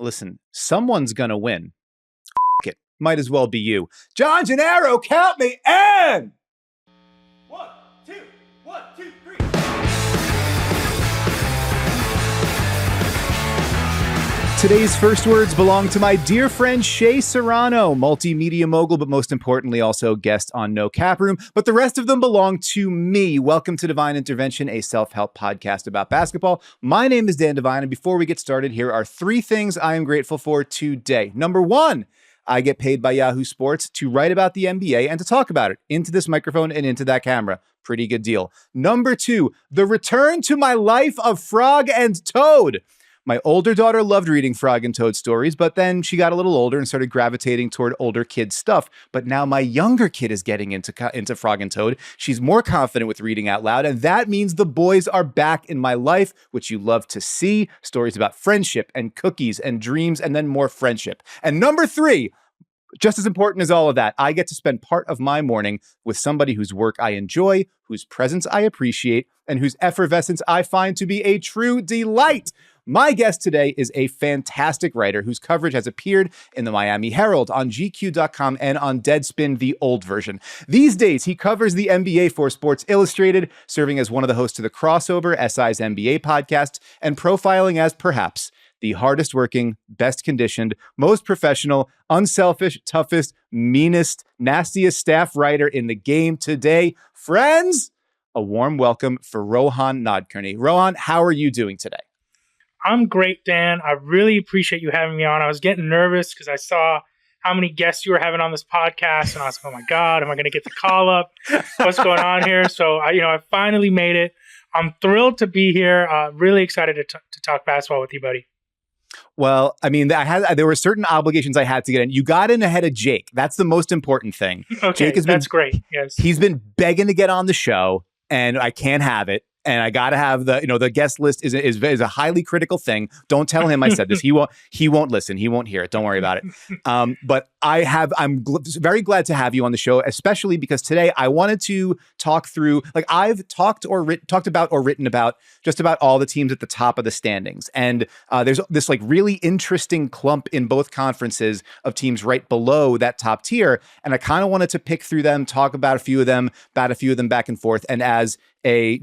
listen, someone's going to win. It might as well be you. John Gennaro, count me in! 1, 2, 1, 2, 3. Today's first words belong to my dear friend Shea Serrano, multimedia mogul, but most importantly also guest on No Cap Room. But the rest of them belong to me. Welcome to Devine Intervention, a self-help podcast about basketball. My name is Dan Devine, and before we get started, here are 3 things I am grateful for today. Number 1, I get paid by Yahoo Sports to write about the NBA and to talk about it into this microphone and into that camera. Pretty good deal. Number 2, the return to my life of Frog and Toad. My older daughter loved reading Frog and Toad stories, but then she got a little older and started gravitating toward older kids' stuff. But now my younger kid is getting into Frog and Toad. She's more confident with reading out loud, and that means the boys are back in my life, which you love to see. Stories about friendship and cookies and dreams, and then more friendship. And number 3, just as important as all of that, I get to spend part of my morning with somebody whose work I enjoy, whose presence I appreciate, and whose effervescence I find to be a true delight. My guest today is a fantastic writer whose coverage has appeared in the Miami Herald, on GQ.com, and on Deadspin, the old version. These days, he covers the NBA for Sports Illustrated, serving as one of the hosts of the Crossover, SI's NBA podcast, and profiling as perhaps the hardest working, best conditioned, most professional, unselfish, toughest, meanest, nastiest staff writer in the game today. Friends, a warm welcome for Rohan Nadkarni. Rohan, how are you doing today? I'm great, Dan. I really appreciate you having me on. I was getting nervous because I saw how many guests you were having on this podcast, and I was like, oh my God, am I going to get the call up? What's going on here? So I finally made it. I'm thrilled to be here. Really excited to talk basketball with you, buddy. Well, I mean, there were certain obligations I had to get in. You got in ahead of Jake. That's the most important thing. Okay, that's great. Yes, he's been begging to get on the show, and I can't have it. And I got to have the guest list is a highly critical thing. Don't tell him I said this. He won't listen. He won't hear it. Don't worry about it. But I'm very glad to have you on the show, especially because today I wanted to talk through, I've talked about or written about just about all the teams at the top of the standings. And there's this really interesting clump in both conferences of teams right below that top tier. And I kind of wanted to pick through them, talk about a few of them, bat a few of them back and forth. And as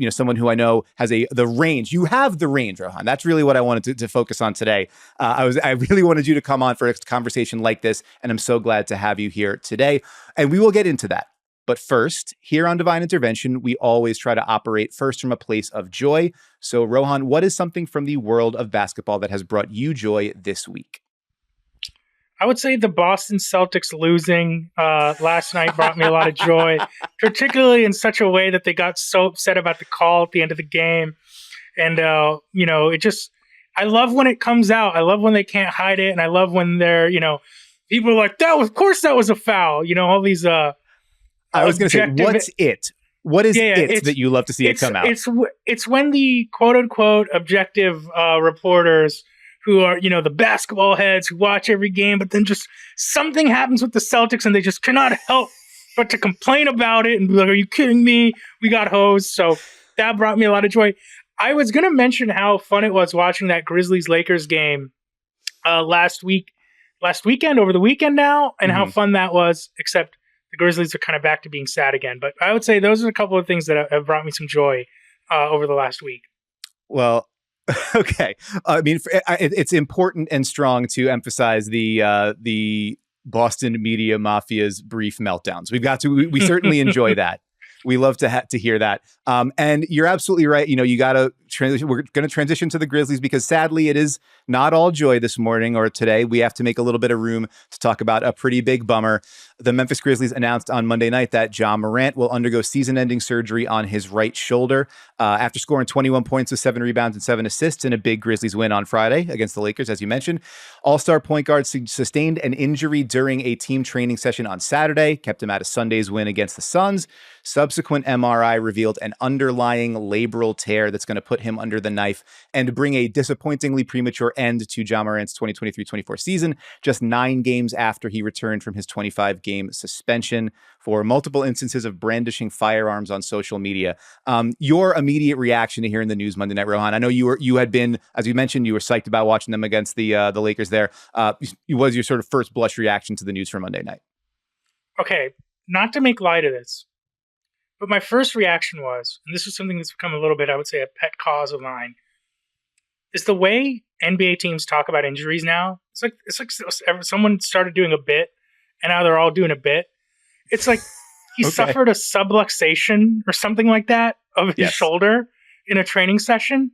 someone who I know has the range. You have the range, Rohan. That's really what I wanted to focus on today. I really wanted you to come on for a conversation like this, and I'm so glad to have you here today. And we will get into that. But first, here on Devine Intervention, we always try to operate first from a place of joy. So, Rohan, what is something from the world of basketball that has brought you joy this week? I would say the Boston Celtics losing last night brought me a lot of joy, particularly in such a way that they got so upset about the call at the end of the game. And, I love when it comes out. I love when they can't hide it. And I love when they're, people are like, of course that was a foul. All these I was going to say, what's it? What is it that you love to see it come out? It's when the quote unquote objective reporters who are, the basketball heads who watch every game, but then just something happens with the Celtics and they just cannot help but to complain about it and be like, are you kidding me? We got hosed. So that brought me a lot of joy. I was going to mention how fun it was watching that Grizzlies-Lakers game last weekend, over the weekend now, and how fun that was, except the Grizzlies are kind of back to being sad again. But I would say those are a couple of things that have brought me some joy over the last week. Well, okay. I mean, it's important and strong to emphasize the Boston media mafia's brief meltdowns. We certainly enjoy that. We love to hear that. And you're absolutely right. You got to transition. We're going to transition to the Grizzlies because sadly it is not all joy this morning or today. We have to make a little bit of room to talk about a pretty big bummer. The Memphis Grizzlies announced on Monday night that Ja Morant will undergo season-ending surgery on his right shoulder after scoring 21 points with 7 rebounds and 7 assists in a big Grizzlies win on Friday against the Lakers, as you mentioned. All-star point guard sustained an injury during a team training session on Saturday, kept him out of Sunday's win against the Suns. Subsequent MRI revealed an underlying labral tear that's going to put him under the knife and to bring a disappointingly premature end to Ja Morant's 2023-24 season, just 9 games after he returned from his 25-game suspension for multiple instances of brandishing firearms on social media. Your immediate reaction to hearing the news Monday night, Rohan? I know you had been, as you mentioned, you were psyched about watching them against the Lakers there. What was your sort of first blush reaction to the news from Monday night? Okay, not to make light of this, but my first reaction was, and this is something that's become a little bit, I would say, a pet cause of mine, is the way NBA teams talk about injuries now. It's like someone started doing a bit, and now they're all doing a bit. It's like he suffered a subluxation or something like that of his shoulder in a training session.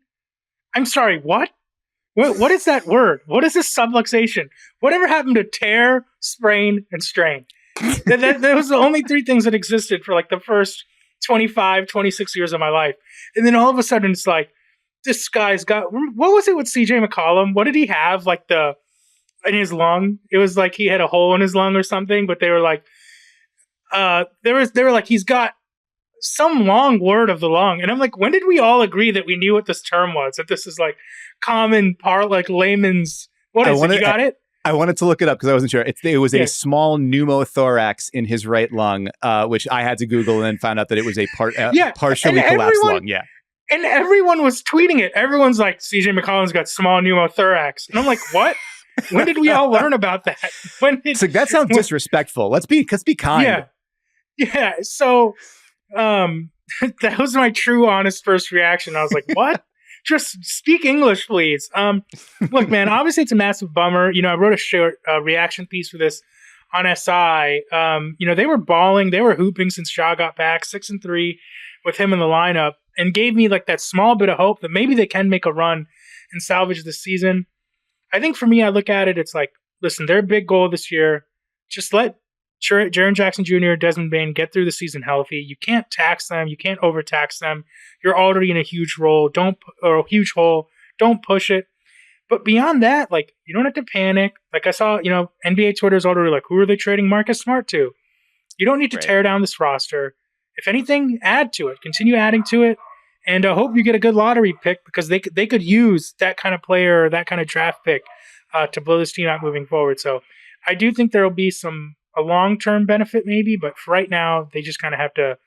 I'm sorry, what? What is that word? What is this subluxation? Whatever happened to tear, sprain, and strain? That was the only 3 things that existed for like the first 25, 26 years of my life. And then all of a sudden it's like, this guy's got, what was it with CJ McCollum? What did he have? Like in his lung? It was like he had a hole in his lung or something, but they were like, they were like, he's got some long word of the lung. And I'm like, when did we all agree that we knew what this term was? That this is like common like layman's, what is it? You got it? I wanted to look it up because I wasn't sure. It was a small pneumothorax in his right lung, which I had to Google and then found out that it was a partially collapsed lung. Yeah. And everyone was tweeting it. Everyone's like, CJ McCollum's got small pneumothorax. And I'm like, what? When did we all learn about that? It's like, that sounds disrespectful. Let's be kind. Yeah. So that was my true, honest first reaction. I was like, what? Just speak English, please. Look, man, obviously it's a massive bummer. I wrote a short reaction piece for this on SI. They were balling. They were hooping since Ja got back, 6-3 with him in the lineup, and gave me like that small bit of hope that maybe they can make a run and salvage this season. I think for me, I look at it, it's like, listen, their big goal this year, just let Jaren Jackson Jr., Desmond Bane get through the season healthy. You can't tax them. You can't overtax them. You're already in a huge hole. Don't push it. But beyond that, like, you don't have to panic. Like I saw, NBA Twitter is already like, who are they trading Marcus Smart to? You don't need to tear down this roster. If anything, add to it. Continue adding to it. And I hope you get a good lottery pick because they could use that kind of player or that kind of draft pick to blow this team out moving forward. So I do think there will be a long-term benefit maybe, but for right now, they just kind of have to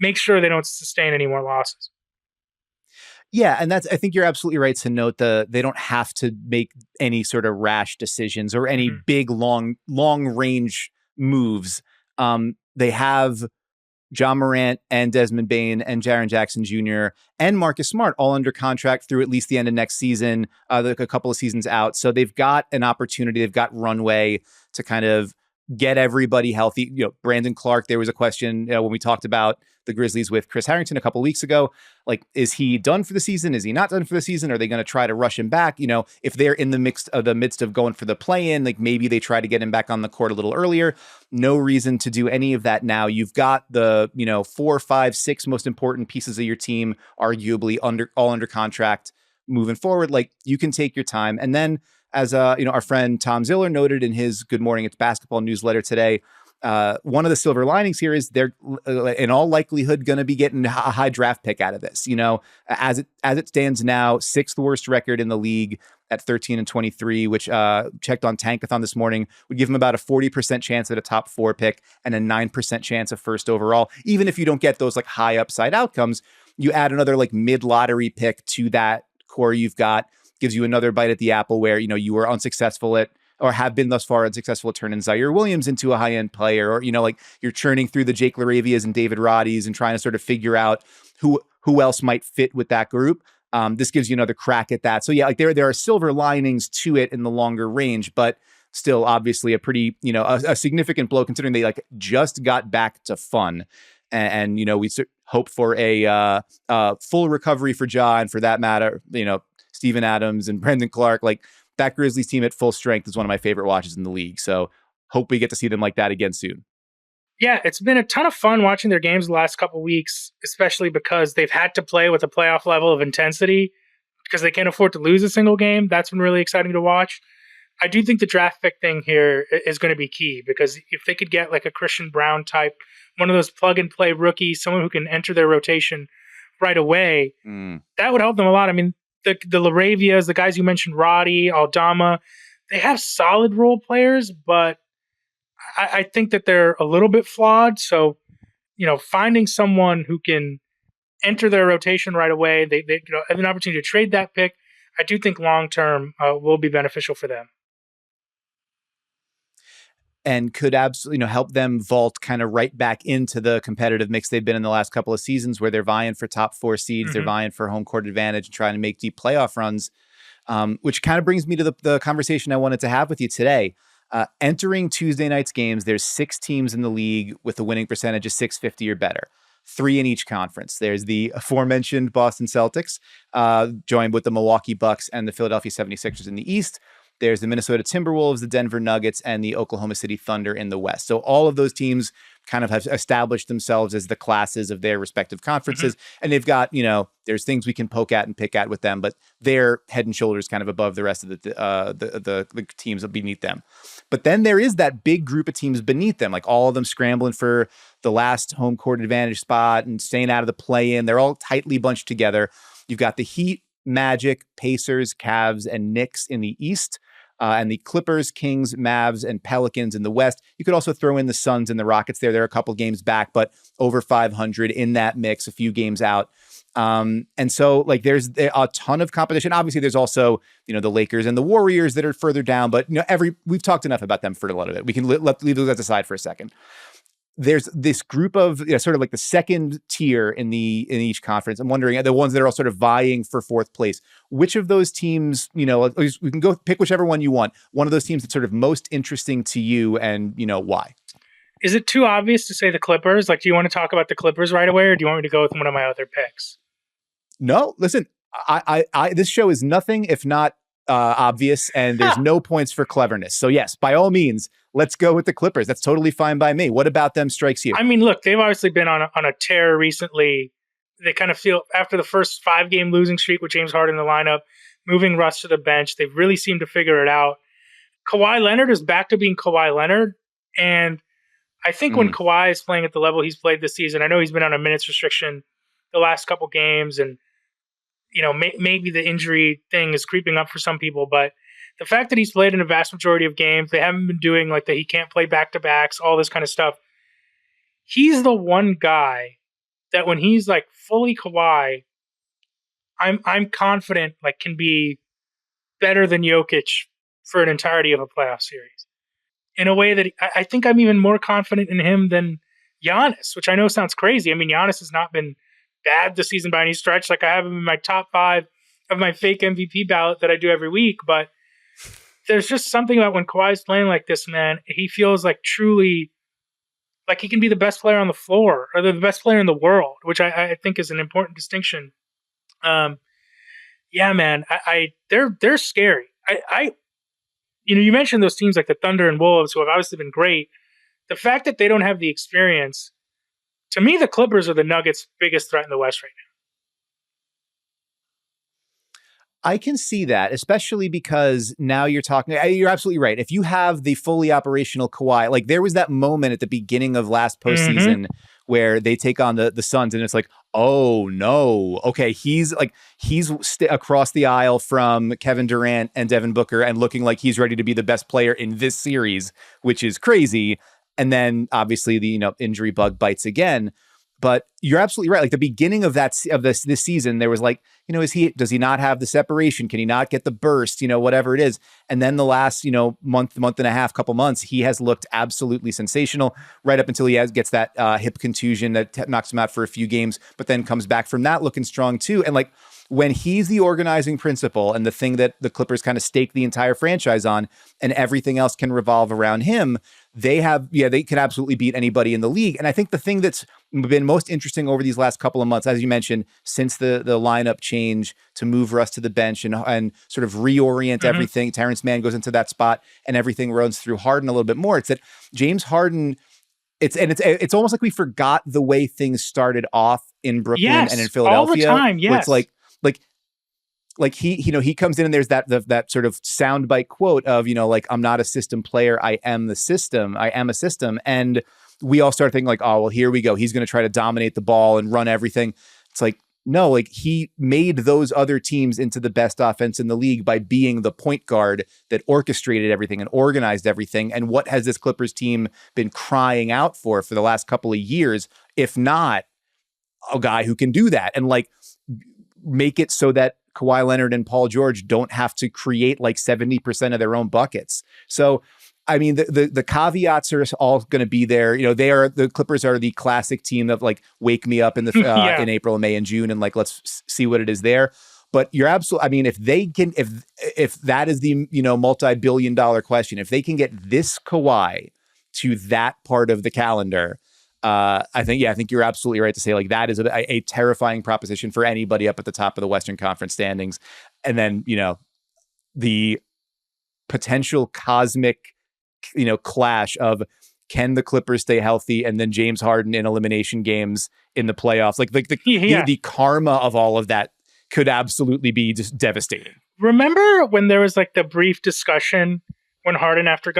make sure they don't sustain any more losses. Yeah, and I think you're absolutely right to note they don't have to make any sort of rash decisions or any big, long-range moves. They have Ja Morant and Desmond Bane and Jaren Jackson Jr. and Marcus Smart all under contract through at least the end of next season, a couple of seasons out. So they've got an opportunity, they've got runway to kind of get everybody healthy. Brandon Clark, there was a question when we talked about the Grizzlies with Chris Harrington a couple of weeks ago, like, is he done for the season? Is he not done for the season? Are they going to try to rush him back? If they're in the midst of going for the play-in, like maybe they try to get him back on the court a little earlier. No reason to do any of that now. You've got the, 4, 5, 6 most important pieces of your team, arguably all under contract moving forward. Like, you can take your time. And then as our friend Tom Ziller noted in his Good Morning It's Basketball newsletter today, one of the silver linings here is they're in all likelihood going to be getting a high draft pick out of this. As it stands now, 6th worst record in the league at 13-23, which checked on Tankathon this morning, would give them about a 40% chance at a top 4 pick and a 9% chance of first overall. Even if you don't get those like high upside outcomes, you add another like mid lottery pick to that core you've got, gives you another bite at the apple where, you were unsuccessful at, or have been thus far unsuccessful at turning Zaire Williams into a high-end player, or, like you're churning through the Jake Laravias and David Roddies and trying to sort of figure out who else might fit with that group. This gives you another crack at that. So yeah, like there are silver linings to it in the longer range, but still obviously a pretty, a significant blow considering they like just got back to fun. And we hope for a full recovery for Ja, and for that matter, Steven Adams and Brandon Clark. Like, that Grizzlies team at full strength is one of my favorite watches in the league. So hope we get to see them like that again soon. Yeah, it's been a ton of fun watching their games the last couple of weeks, especially because they've had to play with a playoff level of intensity because they can't afford to lose a single game. That's been really exciting to watch. I do think the draft pick thing here is going to be key because if they could get like a Christian Brown type, one of those plug and play rookies, someone who can enter their rotation right away, that would help them a lot. I mean, the Laravias, the guys you mentioned, Roddy, Aldama, they have solid role players, but I think that they're a little bit flawed. So, finding someone who can enter their rotation right away, they have an opportunity to trade that pick. I do think long term will be beneficial for them. And could absolutely, help them vault kind of right back into the competitive mix they've been in the last couple of seasons, where they're vying for top 4 seeds, they're vying for home court advantage and trying to make deep playoff runs, which kind of brings me to the conversation I wanted to have with you today. Entering Tuesday night's games, there's 6 teams in the league with a winning percentage of .650 or better. 3 in each conference. There's the aforementioned Boston Celtics, joined with the Milwaukee Bucks and the Philadelphia 76ers in the East. There's the Minnesota Timberwolves, the Denver Nuggets, and the Oklahoma City Thunder in the West. So all of those teams kind of have established themselves as the classes of their respective conferences. And they've got, there's things we can poke at and pick at with them, but they're head and shoulders kind of above the rest of the teams beneath them. But then there is that big group of teams beneath them, like all of them scrambling for the last home court advantage spot and staying out of the play-in. They're all tightly bunched together. You've got the Heat, Magic, Pacers, Cavs, and Knicks in the East. And the Clippers, Kings, Mavs, and Pelicans in the West. You could also throw in the Suns and the Rockets there. They're a couple games back, but over 500 in that mix, a few games out. And so there's a ton of competition. Obviously, there's also, the Lakers and the Warriors that are further down, but we've talked enough about them for a little bit. We can leave those aside for a second. There's this group of sort of like the second tier in each conference. I'm wondering, the ones that are all sort of vying for 4th place, which of those teams, we can go pick whichever one you want. One of those teams that's sort of most interesting to you, and why? Is it too obvious to say the Clippers? Do you want to talk about the Clippers right away, or do you want me to go with one of my other picks? No, listen, I this show is nothing if not obvious, and there's no points for cleverness. So yes, by all means, let's go with the Clippers. That's totally fine by me. What about them strikes you? I mean, look, they've obviously been on a tear recently. They kind of feel, after the first 5-game losing streak with James Harden in the lineup, moving Russ to the bench, they've really seemed to figure it out. Kawhi Leonard is back to being Kawhi Leonard, and I think when Kawhi is playing at the level he's played this season, I know he's been on a minutes restriction the last couple games, and maybe the injury thing is creeping up for some people, but the fact that he's played in a vast majority of games, they haven't been doing that he can't play back-to-backs, all this kind of stuff. He's the one guy that when he's fully Kawhi, I'm confident can be better than Jokic for an entirety of a playoff series. In a way that I think I'm even more confident in him than Giannis, which I know sounds crazy. I mean, Giannis has not been bad this season by any stretch. I have him in my top 5 of my fake MVP ballot that I do every week, but there's just something about when Kawhi's playing like this, man, he feels truly like he can be the best player on the floor or the best player in the world, which I think is an important distinction. Yeah, man, they're scary. You mentioned those teams like the Thunder and Wolves, who have obviously been great. The fact that they don't have the experience, to me, the Clippers are the Nuggets' biggest threat in the West right now. I can see that, especially because now you're absolutely right. If you have the fully operational Kawhi, there was that moment at the beginning of last postseason where they take on the Suns, and it's oh no, okay, he's across the aisle from Kevin Durant and Devin Booker and looking like he's ready to be the best player in this series, which is crazy. And then obviously the injury bug bites again. But you're absolutely right. The beginning of this season, there was does he not have the separation? Can he not get the burst? Whatever it is. And then the last, month and a half, couple months, he has looked absolutely sensational right up until he gets that hip contusion that knocks him out for a few games, but then comes back from that looking strong too. And when he's the organizing principle and the thing that the Clippers kind of stake the entire franchise on, and everything else can revolve around him, they can absolutely beat anybody in the league. And I think the thing that's been most interesting over these last couple of months, as you mentioned, since the lineup change to move Russ to the bench and sort of reorient everything, Terrence Mann goes into that spot and everything runs through Harden a little bit more. It's that James Harden, it's almost like we forgot the way things started off in Brooklyn and in Philadelphia. All the time, yes. Where it's he comes in and there's that sort of soundbite quote of, I'm not a system player. I am the system. I am a system. And we all start thinking oh, well, here we go. He's going to try to dominate the ball and run everything. It's No, like he made those other teams into the best offense in the league by being the point guard that orchestrated everything and organized everything. And what has this Clippers team been crying out for the last couple of years, if not a guy who can do that and like make it so that Kawhi Leonard and Paul George don't have to create like 70% of their own buckets. So, I mean, the caveats are all going to be there. You know, the Clippers are the classic team of like wake me up in the in April, May, and June, and like let's see what it is there. But you're absolutely. I mean, if they can, if that is the multi-billion-dollar question, if they can get this Kawhi to that part of the calendar, I think you're absolutely right to say like that is a terrifying proposition for anybody up at the top of the Western Conference standings, and then the potential cosmic clash of can the Clippers stay healthy and then James Harden in elimination games in the playoffs, like the karma of all of that could absolutely be just devastating. Remember when there was like the brief discussion when Harden after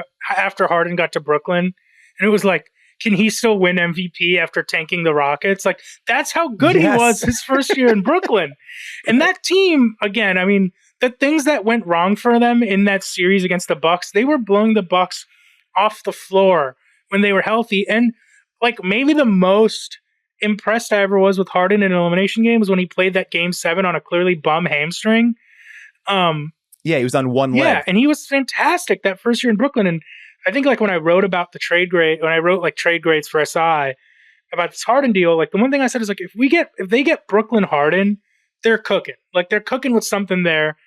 Harden got to Brooklyn, and it was like, can he still win MVP after tanking the Rockets? Like that's how good he was his first year in Brooklyn. And that team, again, I mean, the things that went wrong for them in that series against the Bucks, they were blowing the Bucks off the floor when they were healthy. And like maybe the most impressed I ever was with Harden in an elimination game was when he played that game 7 on a clearly bum hamstring. He was on one leg. Yeah, and he was fantastic that first year in Brooklyn. And I think like when I wrote about the trade grade, when I wrote like trade grades for SI about this Harden deal, like the one thing I said is like if they get Brooklyn Harden, they're cooking. Like they're cooking with something there.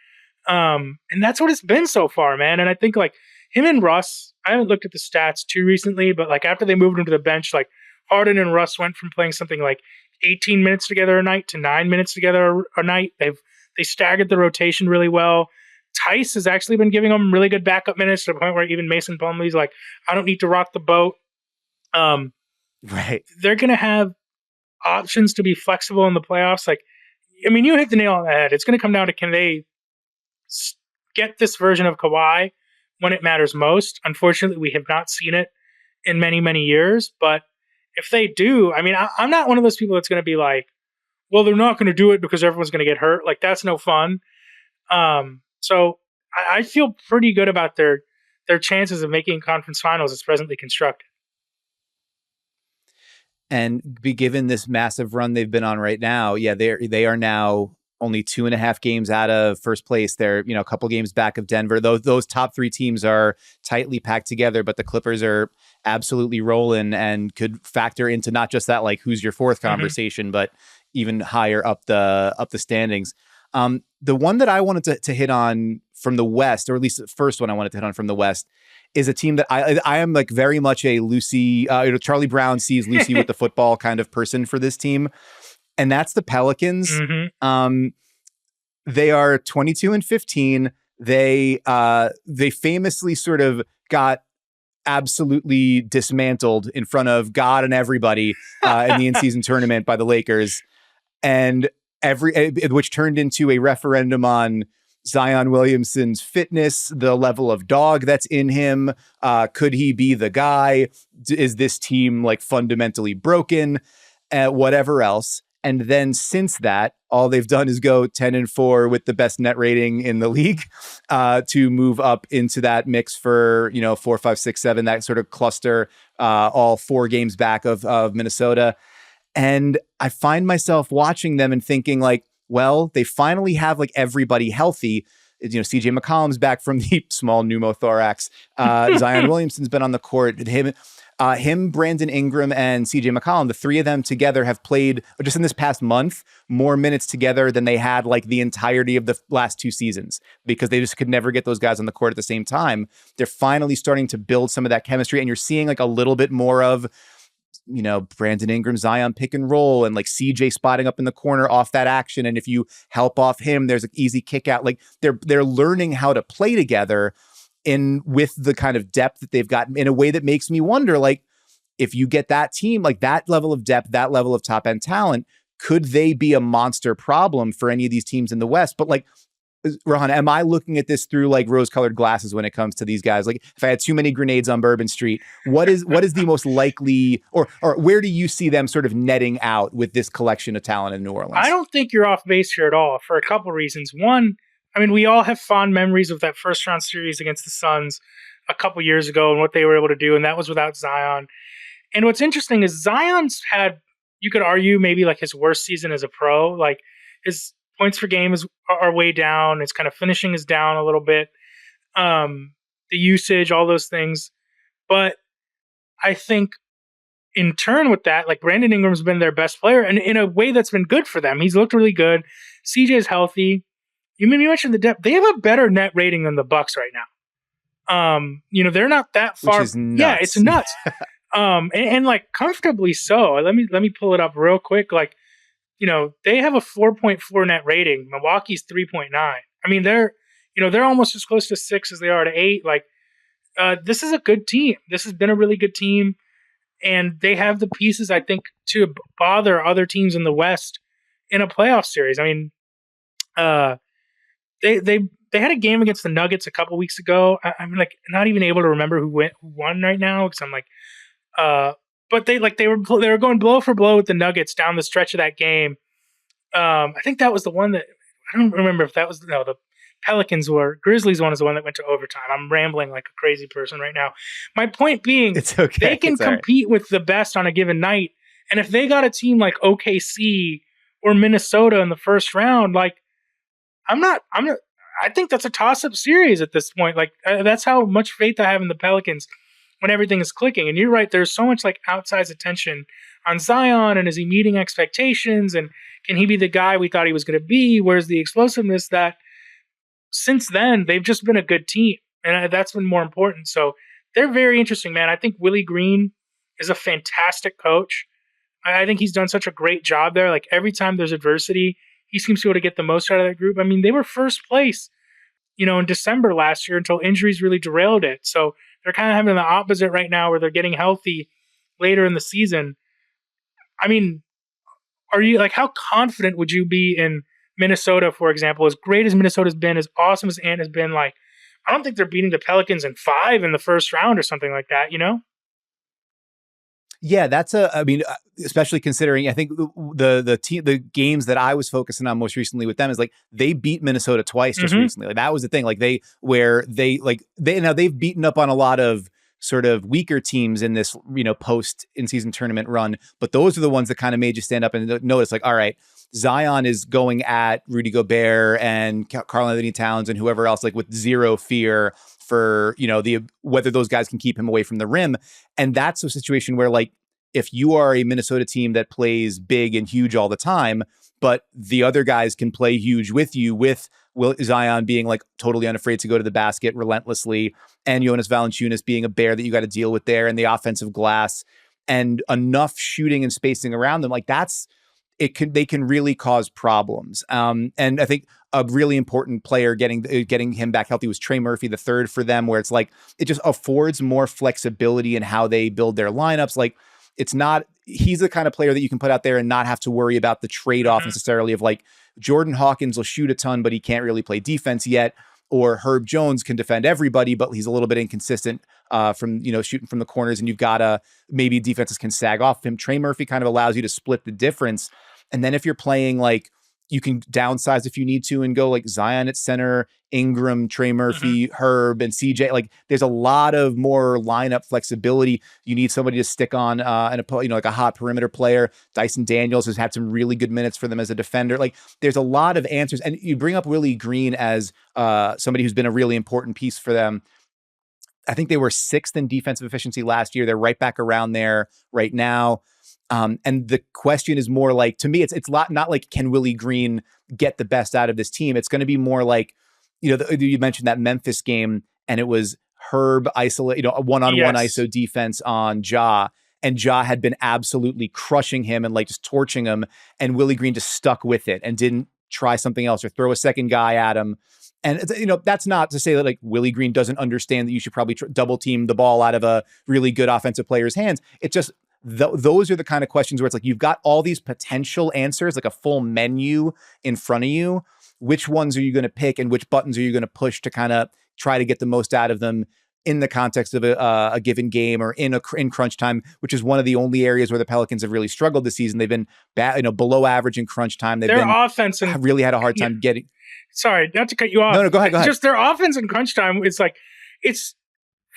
And that's what it's been so far, man. And I think like him and Russ, I haven't looked at the stats too recently, but like after they moved him to the bench, like Harden and Russ went from playing something like 18 minutes together a night to 9 minutes together a night. They staggered the rotation really well. Tice has actually been giving them really good backup minutes to the point where even Mason Plumlee's like, I don't need to rock the boat. Right. They're going to have options to be flexible in the playoffs. Like, I mean, you hit the nail on the head. It's going to come down to can they get this version of Kawhi when it matters most. Unfortunately, we have not seen it in many, many years. But if they do, I mean, I'm not one of those people that's going to be like, well, they're not going to do it because everyone's going to get hurt. Like, that's no fun. So I feel pretty good about their chances of making conference finals as presently constructed. And be given this massive run they've been on right now, they are now only 2.5 games out of first place. They're a couple games back of Denver. Those top 3 teams are tightly packed together, but the Clippers are absolutely rolling and could factor into not just that like who's your fourth conversation, but even higher up the standings. The one that I wanted to hit on from the West, or at least the first one I wanted to hit on from the West, is a team that I am like very much a Lucy, Charlie Brown sees Lucy with the football kind of person for this team. And that's the Pelicans. They are 22-15. They famously sort of got absolutely dismantled in front of God and everybody in the in-season tournament by the Lakers, and which turned into a referendum on Zion Williamson's fitness, the level of dog that's in him. Could he be the guy? Is this team like fundamentally broken? Whatever else. And then since that, all they've done is go 10-4 with the best net rating in the league to move up into that mix for 4, 5, 6, 7, that sort of cluster, all 4 games back of Minnesota. And I find myself watching them and thinking like, well, they finally have like everybody healthy. CJ McCollum's back from the small pneumothorax. Zion Williamson's been on the court. Him, Brandon Ingram, and CJ McCollum, the 3 of them together have played just in this past month more minutes together than they had like the entirety of the last 2 seasons, because they just could never get those guys on the court at the same time. They're finally starting to build some of that chemistry, and you're seeing like a little bit more of Brandon Ingram, Zion pick and roll, and like CJ spotting up in the corner off that action. And if you help off him, there's an easy kick out. Like they're learning how to play together with the kind of depth that they've got in a way that makes me wonder, like, if you get that team, like that level of depth, that level of top end talent, could they be a monster problem for any of these teams in the West? But like, Rohan, am I looking at this through like rose-colored glasses when it comes to these guys? Like, if I had too many grenades on Bourbon Street, what is the most likely, or where do you see them sort of netting out with this collection of talent in New Orleans? I don't think you're off base here at all for a couple reasons. One, I mean, we all have fond memories of that first round series against the Suns a couple years ago and what they were able to do, and that was without Zion. And what's interesting is Zion's had, you could argue, maybe like his worst season as a pro. Like his points per game are way down. His kind of finishing is down a little bit. The usage, all those things. But I think in turn with that, like Brandon Ingram's been their best player, and in a way that's been good for them. He's looked really good. CJ's healthy. You mentioned the depth. They have a better net rating than the Bucks right now. They're not that far. Which is nuts. Yeah, it's nuts. And like comfortably so. Let me pull it up real quick. Like, they have a 4.4 net rating. Milwaukee's 3.9. I mean, they're almost as close to 6 as they are to 8. Like, this is a good team. This has been a really good team, and they have the pieces, I think, to bother other teams in the West in a playoff series. I mean, they had a game against the Nuggets a couple weeks ago. I'm like not even able to remember who won right now because I'm like, but they were going blow for blow with the Nuggets down the stretch of that game. I think that was the one that I don't remember if that was the Grizzlies one is the one that went to overtime. I'm rambling like a crazy person right now. My point being, it's okay. They can compete with the best on a given night, and if they got a team like OKC or Minnesota in the first round, like I think that's a toss-up series at this point. Like that's how much faith I have in the Pelicans when everything is clicking. And you're right, there's so much like outsized attention on Zion, and is he meeting expectations, and can he be the guy we thought he was going to be? Where's the explosiveness that since then they've just been a good team, and that's been more important. So they're very interesting, man. I think Willie Green is a fantastic coach. I think he's done such a great job there. Like every time there's adversity, he seems to be able to get the most out of that group. I mean, they were first place, in December last year until injuries really derailed it. So they're kind of having the opposite right now where they're getting healthy later in the season. I mean, are you like, how confident would you be in Minnesota, for example? As great as Minnesota's been, as awesome as Ant has been, like, I don't think they're beating the Pelicans in 5 in the first round or something like that, Yeah, especially considering, I think the games that I was focusing on most recently with them is like they beat Minnesota twice just recently. Like that was the thing. Like they've beaten up on a lot of sort of weaker teams in this, post in-season tournament run, but those are the ones that kind of made you stand up and notice like, all right, Zion is going at Rudy Gobert and Karl-Anthony Towns and whoever else, like with zero fear for, whether those guys can keep him away from the rim. And that's a situation where like, if you are a Minnesota team that plays big and huge all the time, but the other guys can play huge with you, with Zion being like totally unafraid to go to the basket relentlessly, and Jonas Valanciunas being a bear that you got to deal with there, and the offensive glass and enough shooting and spacing around them, like they can really cause problems. And I think a really important player getting him back healthy was Trey Murphy, the third for them, where it's like, it just affords more flexibility in how they build their lineups. Like he's the kind of player that you can put out there and not have to worry about the trade-off necessarily of like Jordan Hawkins will shoot a ton, but he can't really play defense yet. Or Herb Jones can defend everybody, but he's a little bit inconsistent from shooting from the corners, and you've got to maybe defenses can sag off him. Trey Murphy kind of allows you to split the difference. And then if you're playing like, you can downsize if you need to and go like Zion at center, Ingram, Trey Murphy, Herb, and CJ. Like there's a lot of more lineup flexibility. You need somebody to stick on like a hot perimeter player. Dyson Daniels has had some really good minutes for them as a defender. Like there's a lot of answers. And you bring up Willie Green as somebody who's been a really important piece for them. I think they were 6th in defensive efficiency last year. They're right back around there right now. And the question is more like, to me, it's not like, can Willie Green get the best out of this team? It's going to be more like, you mentioned that Memphis game, and it was Herb isolate, a one-on-one ISO defense on Ja, and Ja had been absolutely crushing him and like just torching him, and Willie Green just stuck with it and didn't try something else or throw a second guy at him. And that's not to say that like Willie Green doesn't understand that you should probably double team the ball out of a really good offensive player's hands. It's just those are the kind of questions where it's like you've got all these potential answers, like a full menu in front of you, which ones are you going to pick and which buttons are you going to push to kind of try to get the most out of them in the context of a given game or in crunch time, which is one of the only areas where the Pelicans have really struggled this season. They've been below average in crunch time. They've their been offense and really had a hard time getting. Sorry, not to cut you off. No, go ahead. Just their offense in crunch time is like, it's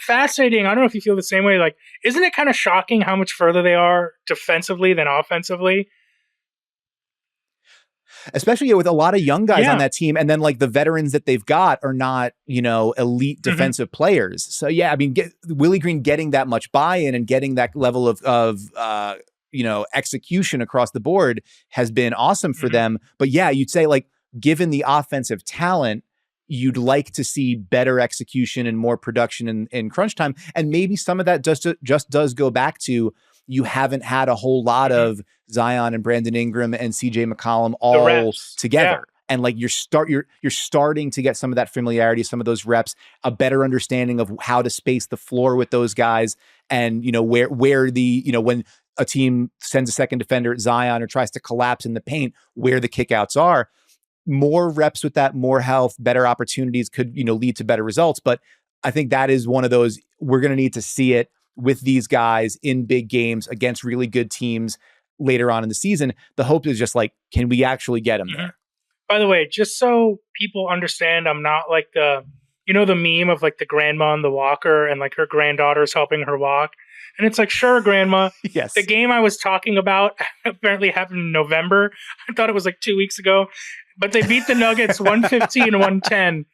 fascinating. I don't know if you feel the same way. Like, isn't it kind of shocking how much further they are defensively than offensively? Especially with a lot of young guys on that team. And then like the veterans that they've got are not, elite defensive players. So yeah, I mean, Willie Green getting that much buy-in and getting that level of execution across the board has been awesome for them. But yeah, you'd say like, given the offensive talent, you'd like to see better execution and more production in crunch time. And maybe some of that just does go back to, you haven't had a whole lot of Zion and Brandon Ingram and CJ McCollum all together. Yeah. And like you're starting to get some of that familiarity, some of those reps, a better understanding of how to space the floor with those guys. And, where when a team sends a second defender at Zion or tries to collapse in the paint, where the kickouts are. More reps with that, more health, better opportunities could, lead to better results. But I think that is one of those, we're going to need to see it with these guys in big games against really good teams later on in the season. The hope is just like, can we actually get them there? By the way, just so people understand, I'm not like the meme of like the grandma on the walker and like her granddaughter's helping her walk. And it's like, sure, grandma. Yes. The game I was talking about apparently happened in November. I thought it was like 2 weeks ago. But they beat the Nuggets 115-110.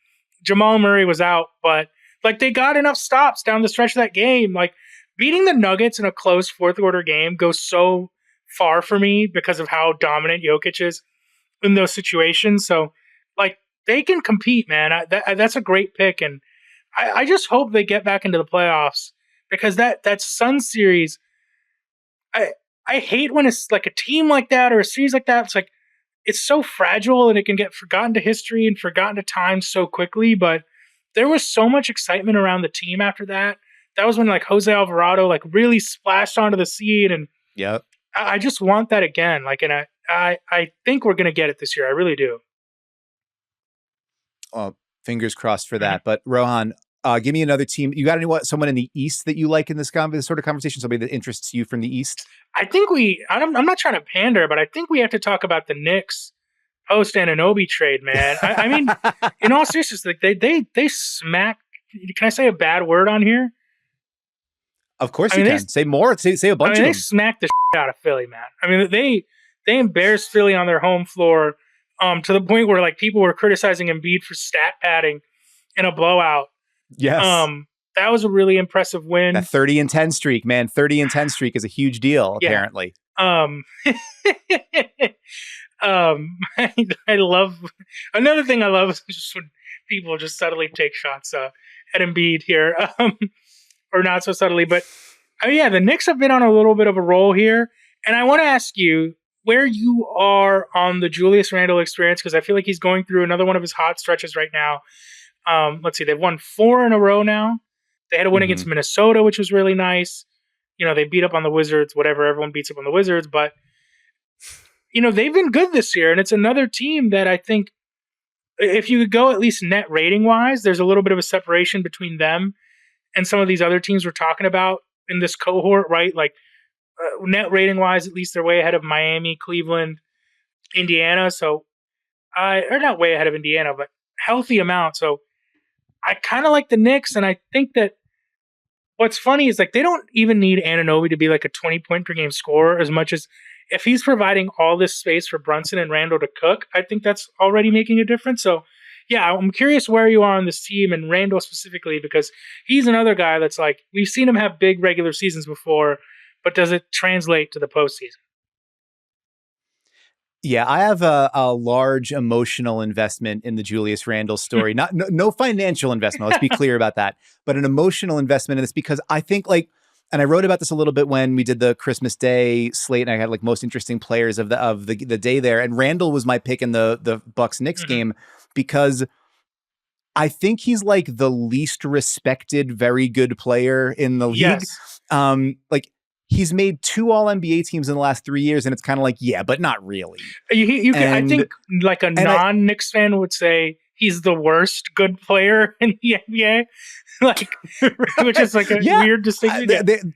Jamal Murray was out, but like they got enough stops down the stretch of that game. Like beating the Nuggets in a close fourth quarter game goes so far for me because of how dominant Jokic is in those situations. So like they can compete, man. That's a great pick. And I just hope they get back into the playoffs because that Suns series, I hate when it's like a team like that or a series like that. It's like, it's so fragile and it can get forgotten to history and forgotten to time so quickly. But there was so much excitement around the team after that. That was when like Jose Alvarado like really splashed onto the scene. And I just want that again. Like, and I think we're going to get it this year. I really do. Well, fingers crossed for that. But Rohan, give me another team. You got someone in the East that you like in this sort of conversation? Somebody that interests you from the East? I think I'm not trying to pander, but I think we have to talk about the Knicks post Anunoby trade, man. I mean, in all seriousness, like they smack. Can I say a bad word on here? Of course you can. Say more. Say a bunch of them. They smacked the shit out of Philly, man. I mean, they embarrassed Philly on their home floor to the point where like people were criticizing Embiid for stat padding in a blowout. Yes. That was a really impressive win. That 30-10 streak, man. 30-10 streak is a huge deal, apparently. I love another thing I love is just when people just subtly take shots at Embiid here. Or not so subtly, but the Knicks have been on a little bit of a roll here. And I want to ask you where you are on the Julius Randle experience, because I feel like he's going through another one of his hot stretches right now. Let's see, they've won 4 in a row now. They had a win against Minnesota, which was really nice. They beat up on the Wizards, whatever. Everyone beats up on the Wizards. But, they've been good this year. And it's another team that I think if you could go at least net rating wise, there's a little bit of a separation between them and some of these other teams we're talking about in this cohort, right? Like net rating wise, at least they're way ahead of Miami, Cleveland, Indiana. So, or not way ahead of Indiana, but healthy amount. So I kind of like the Knicks. And I think that what's funny is like they don't even need Anunoby to be like a 20-point per game scorer as much as if he's providing all this space for Brunson and Randle to cook, I think that's already making a difference. So yeah, I'm curious where you are on this team and Randle specifically, because he's another guy that's like, we've seen him have big regular seasons before, but does it translate to the postseason? Yeah, I have a large emotional investment in the Julius Randle story. No financial investment. Let's be clear about that, but an emotional investment in this because I think like, and I wrote about this a little bit when we did the Christmas Day slate, and I had like most interesting players of the day there, and Randle was my pick in the Bucks Knicks game because I think he's like the least respected, very good player in the league. Yes. Like he's made 2 All NBA teams in the last 3 years, and it's kind of like, yeah, but not really. I think like a non-Knicks fan would say he's the worst good player in the NBA, like, which is like a weird distinction.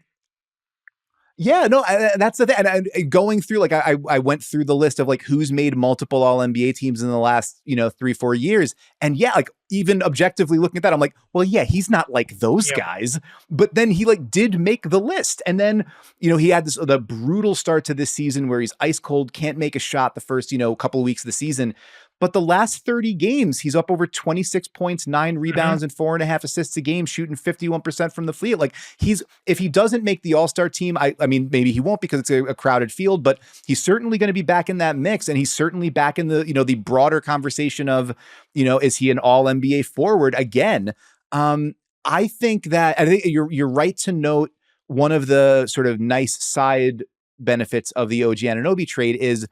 Yeah, no, that's the thing. And going through, like, I went through the list of like who's made multiple All NBA teams in the last 3-4 years, and yeah, like even objectively looking at that, I'm like, well, yeah, he's not like those guys. But then he like did make the list, and then he had the brutal start to this season where he's ice cold, can't make a shot the first couple of weeks of the season. But the last 30 games, he's up over 26 points, 9 rebounds, and 4.5 assists a game, shooting 51% from the field. Like if he doesn't make the All-Star team, I mean, maybe he won't because it's a crowded field, but he's certainly going to be back in that mix. And he's certainly back in the, the broader conversation of, is he an all NBA forward again? I think you're right to note one of the sort of nice side benefits of the OG Anunoby trade is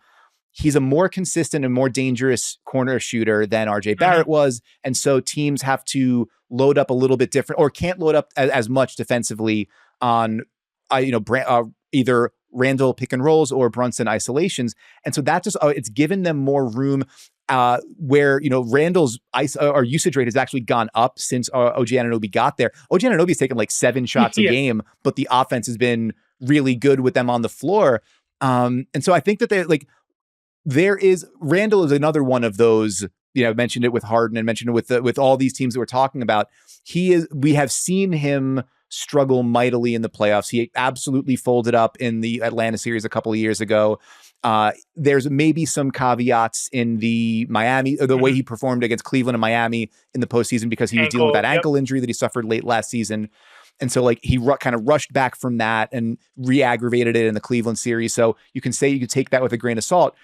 he's a more consistent and more dangerous corner shooter than RJ Barrett was. And so teams have to load up a little bit different or can't load up as much defensively on, either Randall pick and rolls or Brunson isolations. And so that just, it's given them more room where, Randall's usage rate has actually gone up since OG Anunoby got there. OG Anunoby's taken like 7 shots a game, but the offense has been really good with them on the floor. And so I think that Randall is another one of those, I mentioned it with Harden and mentioned it with all these teams that we're talking about. We have seen him struggle mightily in the playoffs. He absolutely folded up in the Atlanta series a couple of years ago. There's maybe some caveats in the Miami, or the way he performed against Cleveland and Miami in the postseason because he was dealing with that ankle injury that he suffered late last season. And so like he kind of rushed back from that and re-aggravated it in the Cleveland series. So you can take that with a grain of salt.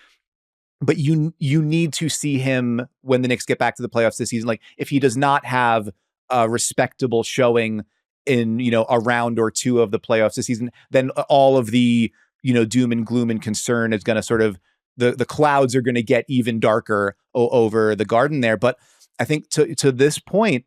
But you need to see him when the Knicks get back to the playoffs this season. Like if he does not have a respectable showing in, a round or 2 of the playoffs this season, then all of the, doom and gloom and concern is going to sort of, the clouds are going to get even darker over the Garden there. But I think to this point,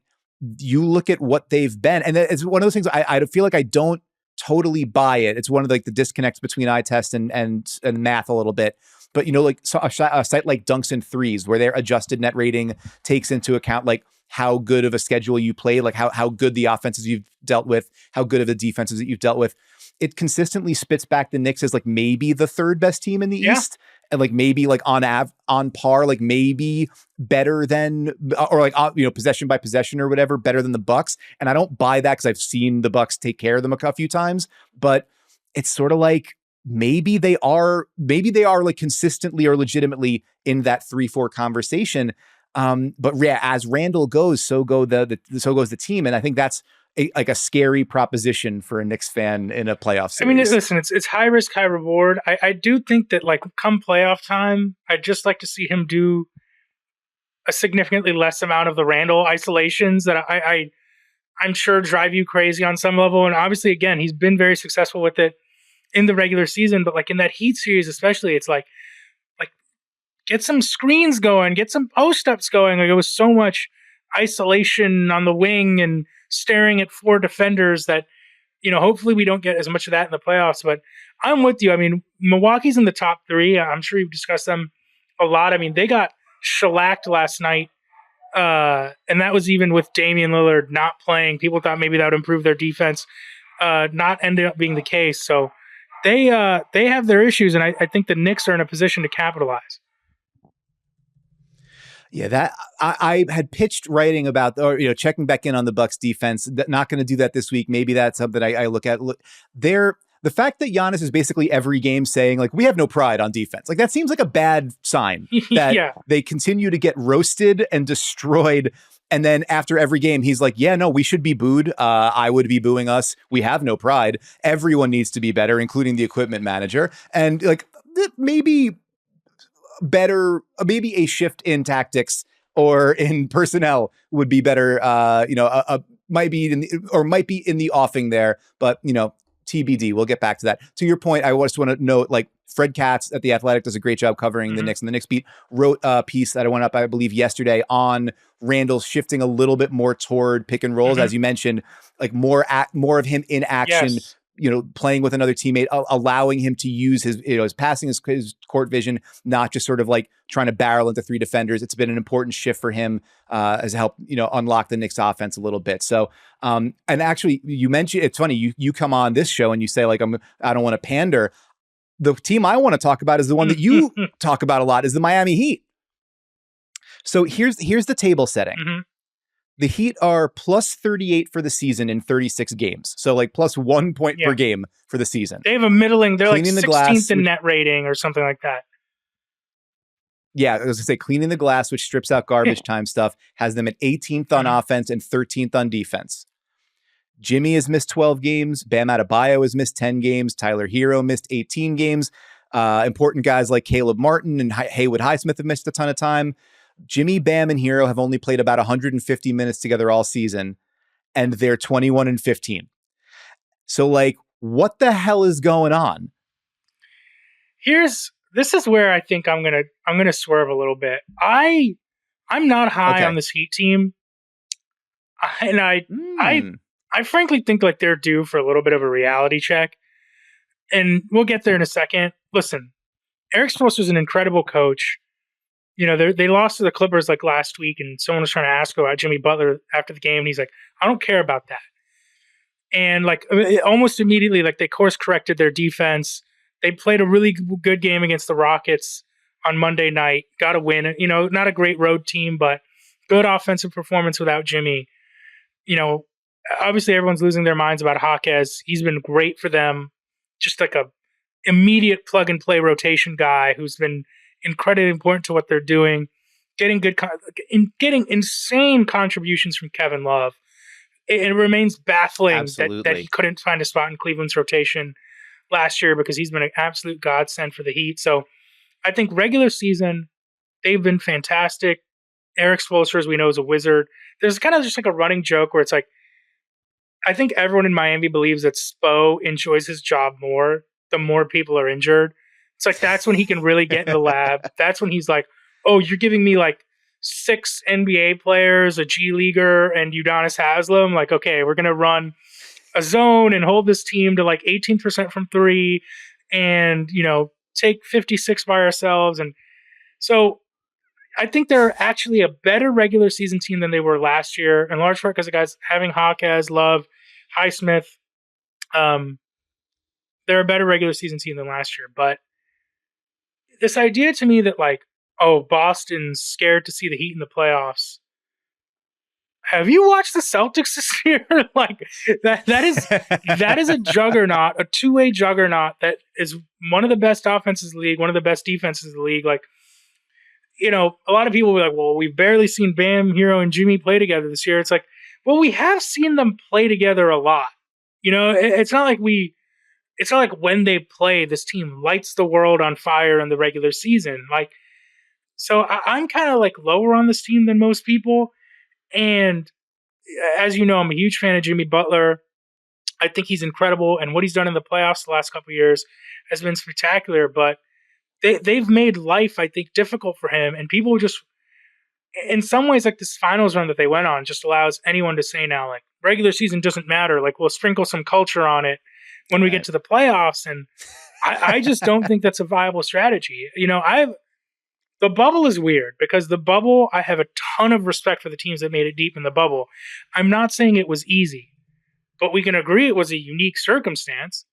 you look at what they've been, and it's one of those things I feel like I don't totally buy it. It's one of like the disconnects between eye test and math a little bit. But, like a site like Dunks and Threes, where their adjusted net rating takes into account like how good of a schedule you play, like how good the offenses you've dealt with, how good of the defenses that you've dealt with. It consistently spits back the Knicks as like maybe the 3rd best team in the East, and like maybe like on par, like maybe better than, or like possession by possession or whatever, better than the Bucks. And I don't buy that because I've seen the Bucks take care of them a few times, but it's sort of like, maybe they are like consistently or legitimately in that 3-4 conversation. But yeah, as Randall goes, so goes the team. And I think that's a scary proposition for a Knicks fan in a playoff series. I mean, listen, it's high risk, high reward. I do think that like come playoff time, I'd just like to see him do a significantly less amount of the Randall isolations that I'm sure drive you crazy on some level. And obviously, again, he's been very successful with it in the regular season, but like in that Heat series, especially, it's like get some screens going, get some post-ups going. Like it was so much isolation on the wing and staring at 4 defenders that, hopefully we don't get as much of that in the playoffs, but I'm with you. I mean, Milwaukee's in the top 3. I'm sure you've discussed them a lot. I mean, they got shellacked last night. And that was even with Damian Lillard not playing. People thought maybe that would improve their defense. Not ended up being the case. So, they have their issues, and I think the Knicks are in a position to capitalize. Yeah, that I had pitched writing about, or checking back in on the Bucks defense. Not going to do that this week. Maybe that's something I look at. The fact that Giannis is basically every game saying like we have no pride on defense, like that seems like a bad sign that they continue to get roasted and destroyed. And then after every game, he's like, yeah, no, we should be booed. I would be booing us. We have no pride. Everyone needs to be better, including the equipment manager. And like maybe a shift in tactics or in personnel would be better. Might be in the offing there, but TBD. We'll get back to that. To your point, I just want to note like Fred Katz at The Athletic does a great job covering the Knicks, and the Knicks beat wrote a piece that I went up, I believe, yesterday on Randall shifting a little bit more toward pick and rolls, as you mentioned, like more of him in action, playing with another teammate, allowing him to use his passing, his court vision, not just sort of like trying to barrel into three defenders. It's been an important shift for him, as helped, unlock the Knicks offense a little bit. So, and actually you mentioned, it's funny, you come on this show and you say like, I don't want to pander. The team I want to talk about is the one that you talk about a lot, is the Miami Heat. So here's the table setting. Mm-hmm. The Heat are plus 38 for the season in 36 games. So like plus 1 point per game for the season. They have a middling, they're cleaning like 16th in net rating or something like that. Yeah, I was going to say cleaning the glass, which strips out garbage time stuff, has them at 18th on offense and 13th on defense. Jimmy has missed 12 games. Bam Adebayo has missed 10 games. Tyler Hero missed 18 games. Important guys like Caleb Martin and Haywood Highsmith have missed a ton of time. Jimmy, Bam, and Hero have only played about 150 minutes together all season, and they're 21-15. So, like, what the hell is going on? This is where I think I'm gonna swerve a little bit. I'm not high on this Heat team, and I frankly think like they're due for a little bit of a reality check, and we'll get there in a second. Listen, Eric Spoelstra is an incredible coach. They lost to the Clippers like last week, and someone was trying to ask about Jimmy Butler after the game, and he's like, I don't care about that. And like almost immediately, like they course corrected their defense. They played a really good game against the Rockets on Monday night, got a win. Not a great road team, but good offensive performance without Jimmy. Obviously everyone's losing their minds about Jaquez. He's been great for them. Just like a immediate plug and play rotation guy who's been incredibly important to what they're doing, getting insane contributions from Kevin Love. It remains baffling that he couldn't find a spot in Cleveland's rotation last year, because he's been an absolute godsend for the Heat. So I think regular season, they've been fantastic. Eric Spoelstra, as we know, is a wizard. There's kind of just like a running joke where it's like, I think everyone in Miami believes that Spo enjoys his job more the more people are injured. It's like, that's when he can really get in the lab. That's when he's like, oh, you're giving me like 6 NBA players, a G Leaguer, and Udonis Haslem. Like, okay, we're going to run a zone and hold this team to like 18% from three and, take 56 by ourselves. And so I think they're actually a better regular season team than they were last year, in large part because the guys having Jaquez, Love, Highsmith. They're a better regular season team than last year. But this idea to me that like, oh, Boston's scared to see the Heat in the playoffs. Have you watched the Celtics this year? Like that is a juggernaut, a two-way juggernaut that is one of the best offenses in the league, one of the best defenses in the league. Like, a lot of people will be like, well, we've barely seen Bam, Hero, and Jimmy play together this year. It's like, well, we have seen them play together a lot. It's not like when they play, this team lights the world on fire in the regular season. Like, so I'm kind of like lower on this team than most people. And as you know, I'm a huge fan of Jimmy Butler. I think he's incredible. And what he's done in the playoffs the last couple of years has been spectacular. But they've made life, I think, difficult for him. And people just, in some ways, like this finals run that they went on just allows anyone to say now, like, regular season doesn't matter. Like, we'll sprinkle some culture on it when we get to the playoffs. And I just don't think that's a viable strategy. The bubble is weird because the bubble, I have a ton of respect for the teams that made it deep in the bubble. I'm not saying it was easy, but we can agree it was a unique circumstance.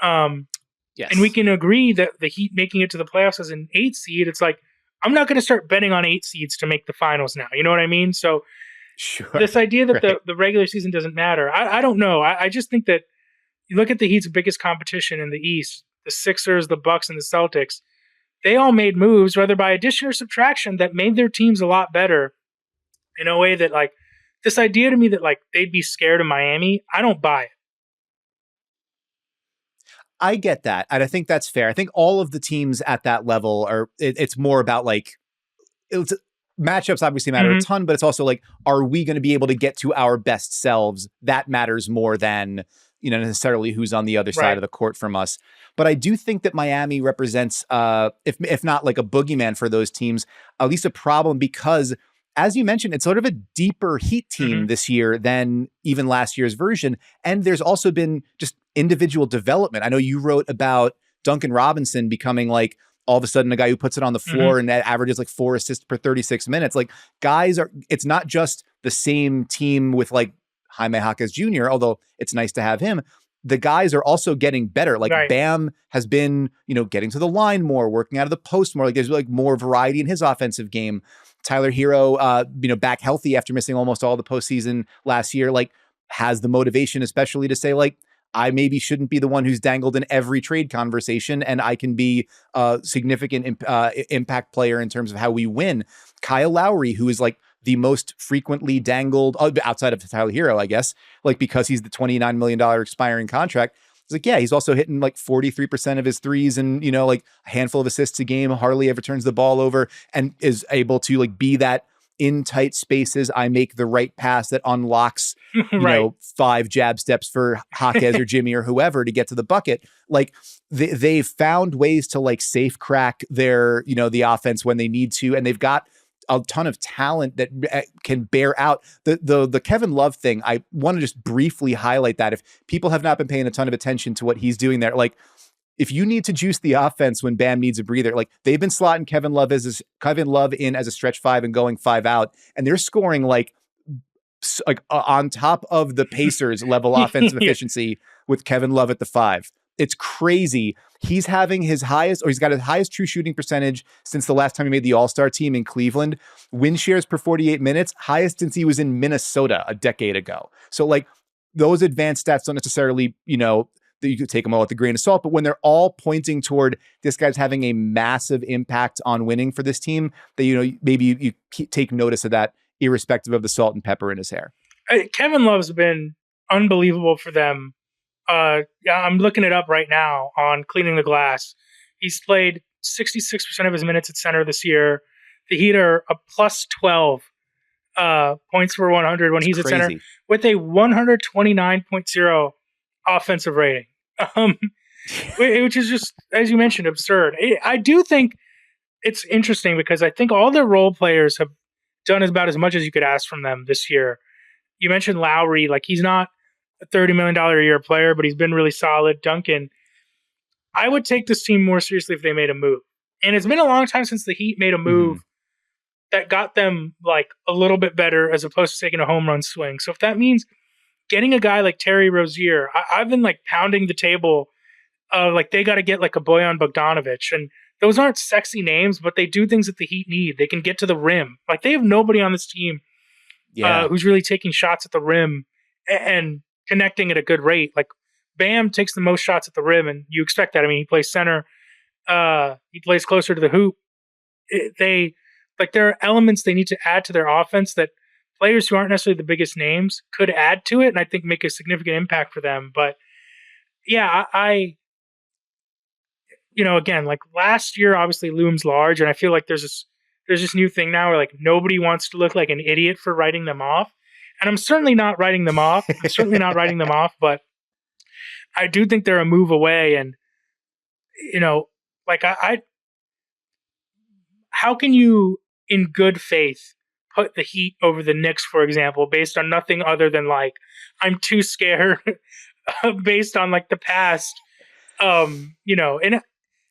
Yes. And we can agree that the Heat making it to the playoffs as an 8 seed, it's like, I'm not going to start betting on 8 seeds to make the finals now. You know what I mean? So sure. This idea that the regular season doesn't matter, I don't know. I just think that you look at the Heat's biggest competition in the East, the Sixers, the Bucks, and the Celtics. They all made moves, whether by addition or subtraction, that made their teams a lot better in a way that, like, this idea to me that, like, they'd be scared of Miami, I don't buy it. I get that. And I think that's fair. I think all of the teams at that level it's more about like, matchups obviously matter a ton, but it's also like, are we going to be able to get to our best selves? That matters more than, necessarily who's on the other side of the court from us. But I do think that Miami represents, if not like a boogeyman for those teams, at least a problem, because as you mentioned, it's sort of a deeper Heat team this year than even last year's version. And there's also been just individual development. I know you wrote about Duncan Robinson becoming like all of a sudden a guy who puts it on the floor and that averages like 4 assists per 36 minutes. Like it's not just the same team with like Jaime Jaquez Jr., although it's nice to have him. The guys are also getting better. Like Bam has been, getting to the line more, working out of the post more. Like there's like more variety in his offensive game. Tyler Hero, back healthy after missing almost all the postseason last year, like has the motivation, especially to say like, I maybe shouldn't be the one who's dangled in every trade conversation, and I can be a significant impact player in terms of how we win. Kyle Lowry, who is like the most frequently dangled outside of Tyler Hero, I guess, like because he's the $29 million expiring contract. It's like, yeah, he's also hitting like 43% of his threes and, like a handful of assists a game, hardly ever turns the ball over, and is able to like be that in tight spaces, I make the right pass that unlocks, 5 jab steps for Jaquez or Jimmy or whoever to get to the bucket. Like they've found ways to like safe crack their, the offense when they need to. And they've got a ton of talent that can bear out the Kevin Love thing. I want to just briefly highlight that if people have not been paying a ton of attention to what he's doing there, like if you need to juice the offense when Bam needs a breather, like they've been slotting Kevin Love in as a stretch 5 and going 5 out, and they're scoring like on top of the Pacers level offensive efficiency with Kevin Love at the 5. It's crazy. He's got his highest true shooting percentage since the last time he made the All-Star team in Cleveland. Win shares per 48 minutes, highest since he was in Minnesota a decade ago. So like those advanced stats don't necessarily, you could take them all with a grain of salt, but when they're all pointing toward this guy's having a massive impact on winning for this team, that, maybe you take notice of that irrespective of the salt and pepper in his hair. Kevin Love's been unbelievable for them. I'm looking it up right now on Cleaning the Glass. He's played 66% of his minutes at center this year. The Heat are a plus 12 points per 100 when he's at center with a 129.0 offensive rating. Which is just, as you mentioned, absurd. I do think it's interesting because I think all their role players have done about as much as you could ask from them this year. You mentioned Lowry, like he's not a $30 million a year player, but he's been really solid. Duncan, I would take this team more seriously if they made a move. And it's been a long time since the Heat made a move that got them like a little bit better as opposed to taking a home run swing. So if that means getting a guy like Terry Rozier, I've been like pounding the table, like they got to get like a Bojan Bogdanovic, and those aren't sexy names, but they do things that the Heat need. They can get to the rim. Like they have nobody on this team who's really taking shots at the rim and connecting at a good rate. Like Bam takes the most shots at the rim, and you expect that. I mean, he plays center. He plays closer to the hoop. There are elements they need to add to their offense that players who aren't necessarily the biggest names could add to it, and I think make a significant impact for them. But yeah, again, like last year obviously looms large, and I feel like there's this new thing now where like nobody wants to look like an idiot for writing them off. And I'm certainly not writing them off. But I do think they're a move away. And, how can you in good faith put the Heat over the Knicks, for example, based on nothing other than like, I'm too scared based on like the past, and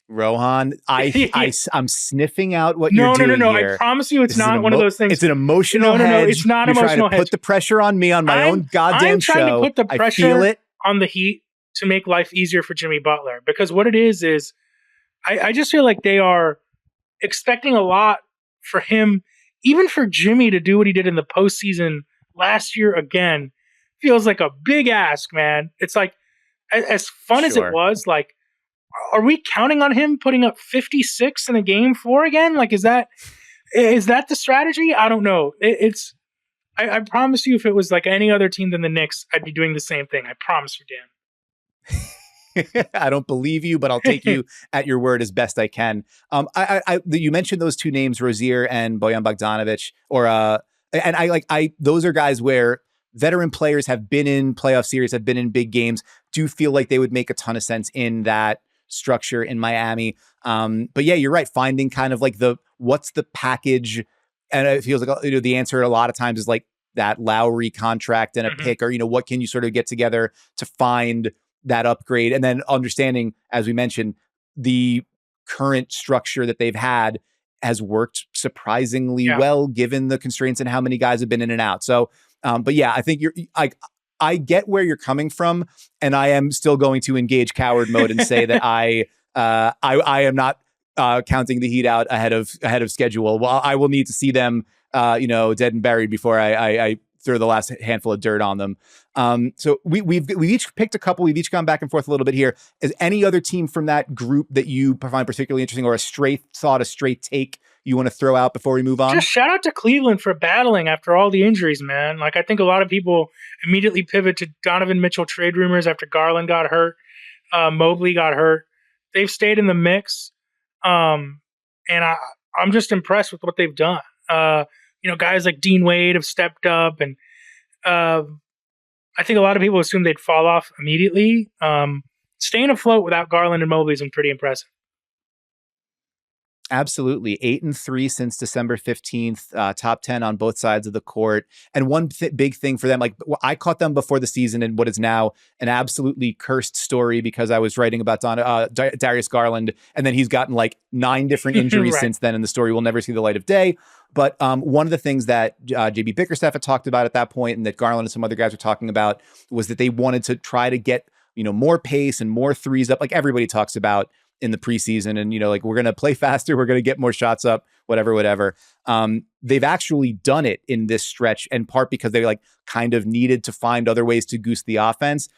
Rohan, I'm sniffing out what you're doing No. here. I promise you, it's not one of those things. It's an emotional hedge. No, it's not you're emotional trying to put the pressure on me on my own goddamn show. I'm trying to put the pressure I feel it. on the Heat to make life easier for Jimmy Butler, because what it is I just feel like they are expecting a lot for him, even for Jimmy to do what he did in the postseason last year again. Feels like a big ask, man. It's like as fun as it was, like, are we counting on him putting up 56 in a game 4 again? Like, is that the strategy? I don't know. I promise you, if it was like any other team than the Knicks, I'd be doing the same thing. I promise you, Dan. I don't believe you, but I'll take you at your word as best I can. You mentioned those two names, Rozier and Bojan Bogdanovic, those are guys where veteran players have been in playoff series, have been in big games, do feel like they would make a ton of sense in that structure in Miami. But yeah, you're right. Finding kind of like what's the package and it feels like, the answer a lot of times is like that Lowry contract and a pick, or, what can you sort of get together to find that upgrade? And then understanding, as we mentioned, the current structure that they've had has worked surprisingly well, given the constraints and how many guys have been in and out. So, but yeah, I think I get where you're coming from, and I am still going to engage coward mode and say that I am not counting the Heat out ahead of schedule. Well, I will need to see them, dead and buried before I throw the last handful of dirt on them. So we've each picked a couple. We've each gone back and forth a little bit here. Is any other team from that group that you find particularly interesting, or a straight take you want to throw out before we move on? Just shout out to Cleveland for battling after all the injuries, man. Like, I think a lot of people immediately pivot to Donovan Mitchell trade rumors after Garland got hurt, Mobley got hurt. They've stayed in the mix, and I'm just impressed with what they've done. Guys like Dean Wade have stepped up, and I think a lot of people assumed they'd fall off immediately. Staying afloat without Garland and Mobley has been pretty impressive. Absolutely. 8-3 since December 15th, top 10 on both sides of the court. And one big thing for them, like, I caught them before the season in what is now an absolutely cursed story, because I was writing about Darius Garland, and then he's gotten like 9 different injuries since then, and the story will never see the light of day. But one of the things that JB Bickerstaff had talked about at that point, and that Garland and some other guys were talking about, was that they wanted to try to get, more pace and more threes up, like everybody talks about in the preseason. And, like, we're going to play faster, we're going to get more shots up, whatever. They've actually done it in this stretch, in part because they kind of needed to find other ways to goose the offense.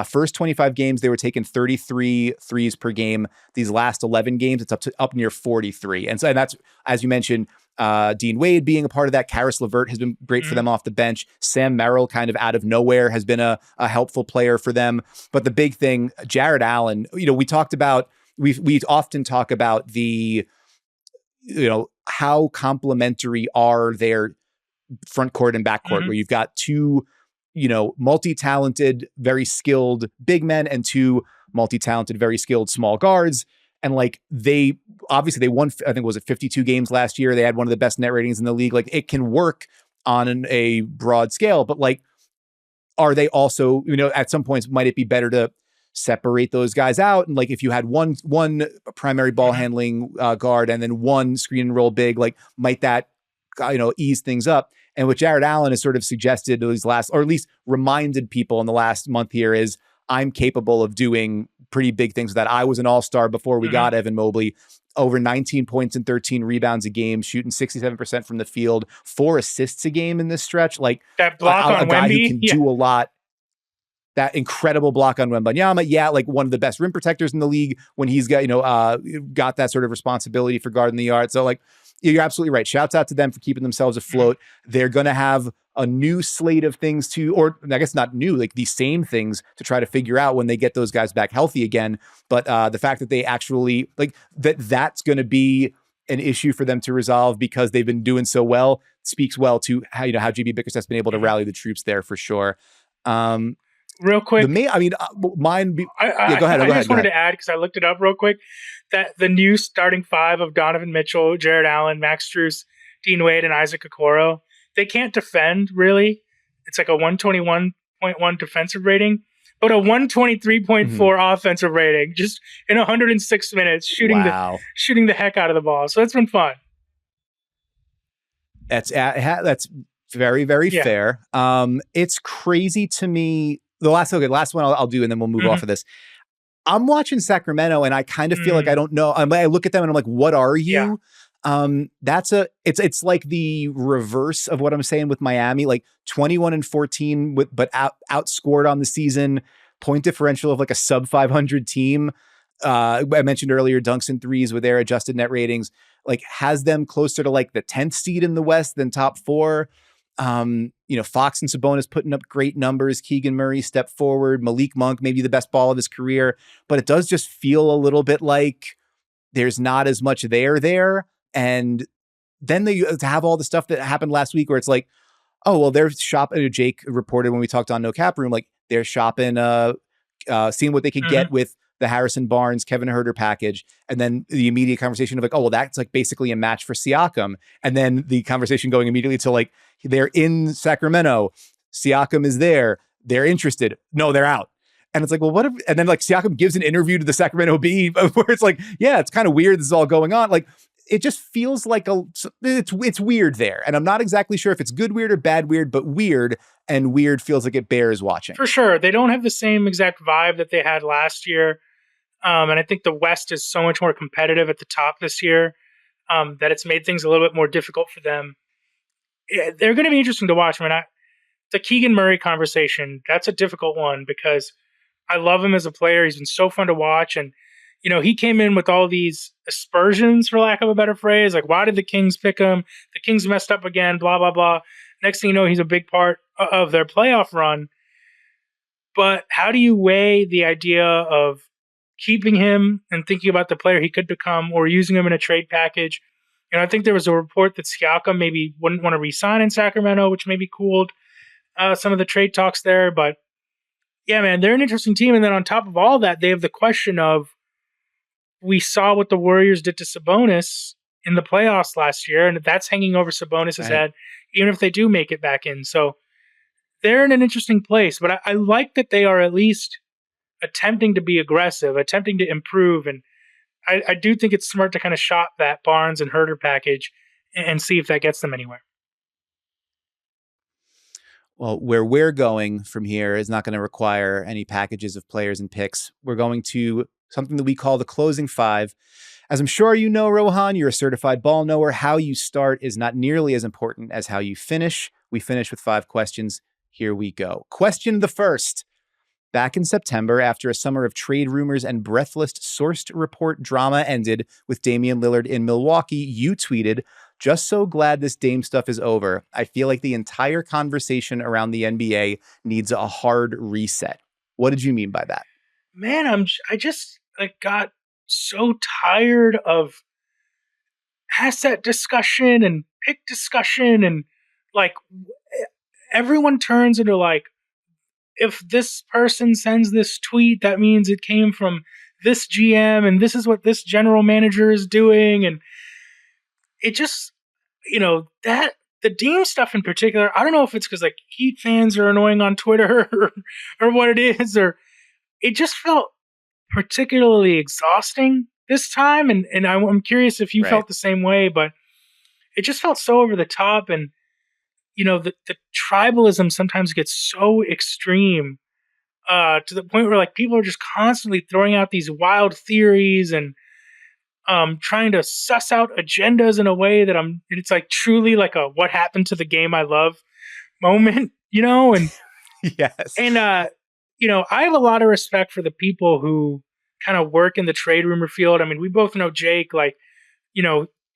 First 25 games, they were taking 33 threes per game. These last 11 games, it's up near 43. And that's, as you mentioned, Dean Wade being a part of that. Karis LeVert has been great for them off the bench. Sam Merrill, kind of out of nowhere, has been a helpful player for them. But the big thing, Jared Allen, we talked about, we often talk about the, how complementary are their front court and back court, where you've got two, multi-talented, very skilled big men, and two multi-talented, very skilled small guards. And they won, I think, was it 52 games last year? They had one of the best net ratings in the league. Like, it can work on a broad scale, but are they also, at some points, might it be better to separate those guys out? And if you had one primary ball handling guard and then one screen and roll big, might that, ease things up? And what Jared Allen has sort of suggested these last, or at least reminded people in the last month here, is I'm capable of doing pretty big things with that. I was an all-star before we got Evan Mobley. Over 19 points and 13 rebounds a game, shooting 67% from the field, 4 assists a game in this stretch. That block on a guy Wemby, who can do a lot. That incredible block on Wembanyama, one of the best rim protectors in the league when he's got, got that sort of responsibility for guarding the yard. So you're absolutely right. Shouts out to them for keeping themselves afloat. They're going to have a new slate of things or I guess not new, the same things to try to figure out when they get those guys back healthy again. But the fact that they actually that's going to be an issue for them to resolve because they've been doing so well speaks well to how, how JB Bickerstaff's been able to rally the troops there for sure. Real quick. Go ahead. I just wanted to add, because I looked it up real quick, that the new starting 5 of Donovan Mitchell, Jared Allen, Max Strus, Dean Wade, and Isaac Okoro, they can't defend, really. It's like a 121.1 defensive rating, but a 123.4 offensive rating, just in 106 minutes, shooting the heck out of the ball. So that's been fun. That's very, very fair. It's crazy to me. The last one I'll do, and then we'll move off of this. I'm watching Sacramento, and I kind of feel like I don't know. I look at them and I'm like, what are you? It's like the reverse of what I'm saying with Miami, 21-14 but outscored on the season, point differential of a sub 500 team. I mentioned earlier, dunks and threes with their adjusted net ratings, has them closer to the 10th seed in the West than top 4. Fox and Sabonis putting up great numbers. Keegan Murray stepped forward. Malik Monk, maybe the best ball of his career, but it does just feel a little bit like there's not as much there. And then they have all the stuff that happened last week where it's oh, well, they're shopping. Jake reported when we talked on No Cap Room, they're shopping, seeing what they could get with the Harrison Barnes, Kevin Huerter package, and then the immediate conversation of like, oh, well, that's like basically a match for Siakam. And then the conversation going immediately to like, they're in Sacramento, Siakam is there, they're interested. No, they're out. And it's like, well, what if, and then like Siakam gives an interview to the Sacramento Bee where it's like, yeah, it's kind of weird. This is all going on. Like, it just feels like it's weird there. And I'm not exactly sure if it's good weird or bad weird, but weird, and weird feels like it bears watching. For sure. They don't have the same exact vibe that they had last year. And I think the West is so much more competitive at the top this year that it's made things a little bit more difficult for them. Yeah, they're going to be interesting to watch. I mean, the Keegan Murray conversation, that's a difficult one because I love him as a player. He's been so fun to watch. And, you know, he came in with all these aspersions, for lack of a better phrase. Like, why did the Kings pick him? The Kings messed up again, blah, blah, blah. Next thing you know, he's a big part of their playoff run. But how do you weigh the idea of keeping him and thinking about the player he could become or using him in a trade package? And I think there was a report that Siakam maybe wouldn't want to re-sign in Sacramento, which maybe cooled some of the trade talks there. But yeah, man, they're an interesting team. And then on top of all that, they have the question of, we saw what the Warriors did to Sabonis in the playoffs last year, and that's hanging over Sabonis' head, even if they do make it back in. So they're in an interesting place. But I like that they are at least attempting to be aggressive, attempting to improve. And I do think it's smart to kind of shop that Barnes and Huerter package and see if that gets them anywhere. Well, where we're going from here is not going to require any packages of players and picks. We're going to something that we call the closing five. As I'm sure you know, Rohan, you're a certified ball knower. How you start is not nearly as important as how you finish. We finish with 5 questions. Here we go. Question the first. Back in September, after a summer of trade rumors and breathless sourced report drama ended with Damian Lillard in Milwaukee, you tweeted, "Just so glad this Dame stuff is over. I feel like the entire conversation around the NBA needs a hard reset." What did you mean by that? Man, I just got so tired of asset discussion and pick discussion, and like everyone turns into like, if this person sends this tweet, that means it came from this GM and this is what this general manager is doing. And it just, that the Dame stuff in particular, I don't know if it's because like Heat fans are annoying on Twitter or what it is, or it just felt particularly exhausting this time. And I'm curious if you felt the same way, but it just felt so over the top. And, the tribalism sometimes gets so extreme to the point where like people are just constantly throwing out these wild theories and trying to suss out agendas in a way that it's like truly like a what happened to the game I love moment, and yes. And I have a lot of respect for the people who kind of work in the trade rumor field. I mean, we both know Jake,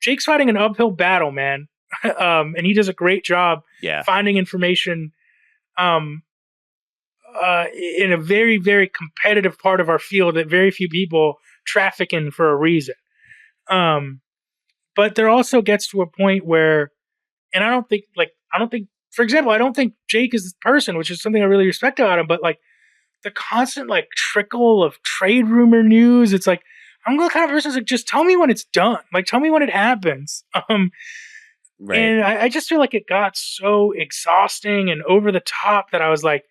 Jake's fighting an uphill battle, man. And he does a great job finding information in a very, very competitive part of our field that very few people traffic in for a reason. But there also gets to a point where, and I don't think, for example, I don't think Jake is this person, which is something I really respect about him, but like the constant like trickle of trade rumor news, it's like, I'm the kind of person who's like, just tell me when it's done. Like, tell me when it happens. Right. And I just feel like it got so exhausting and over the top that I was like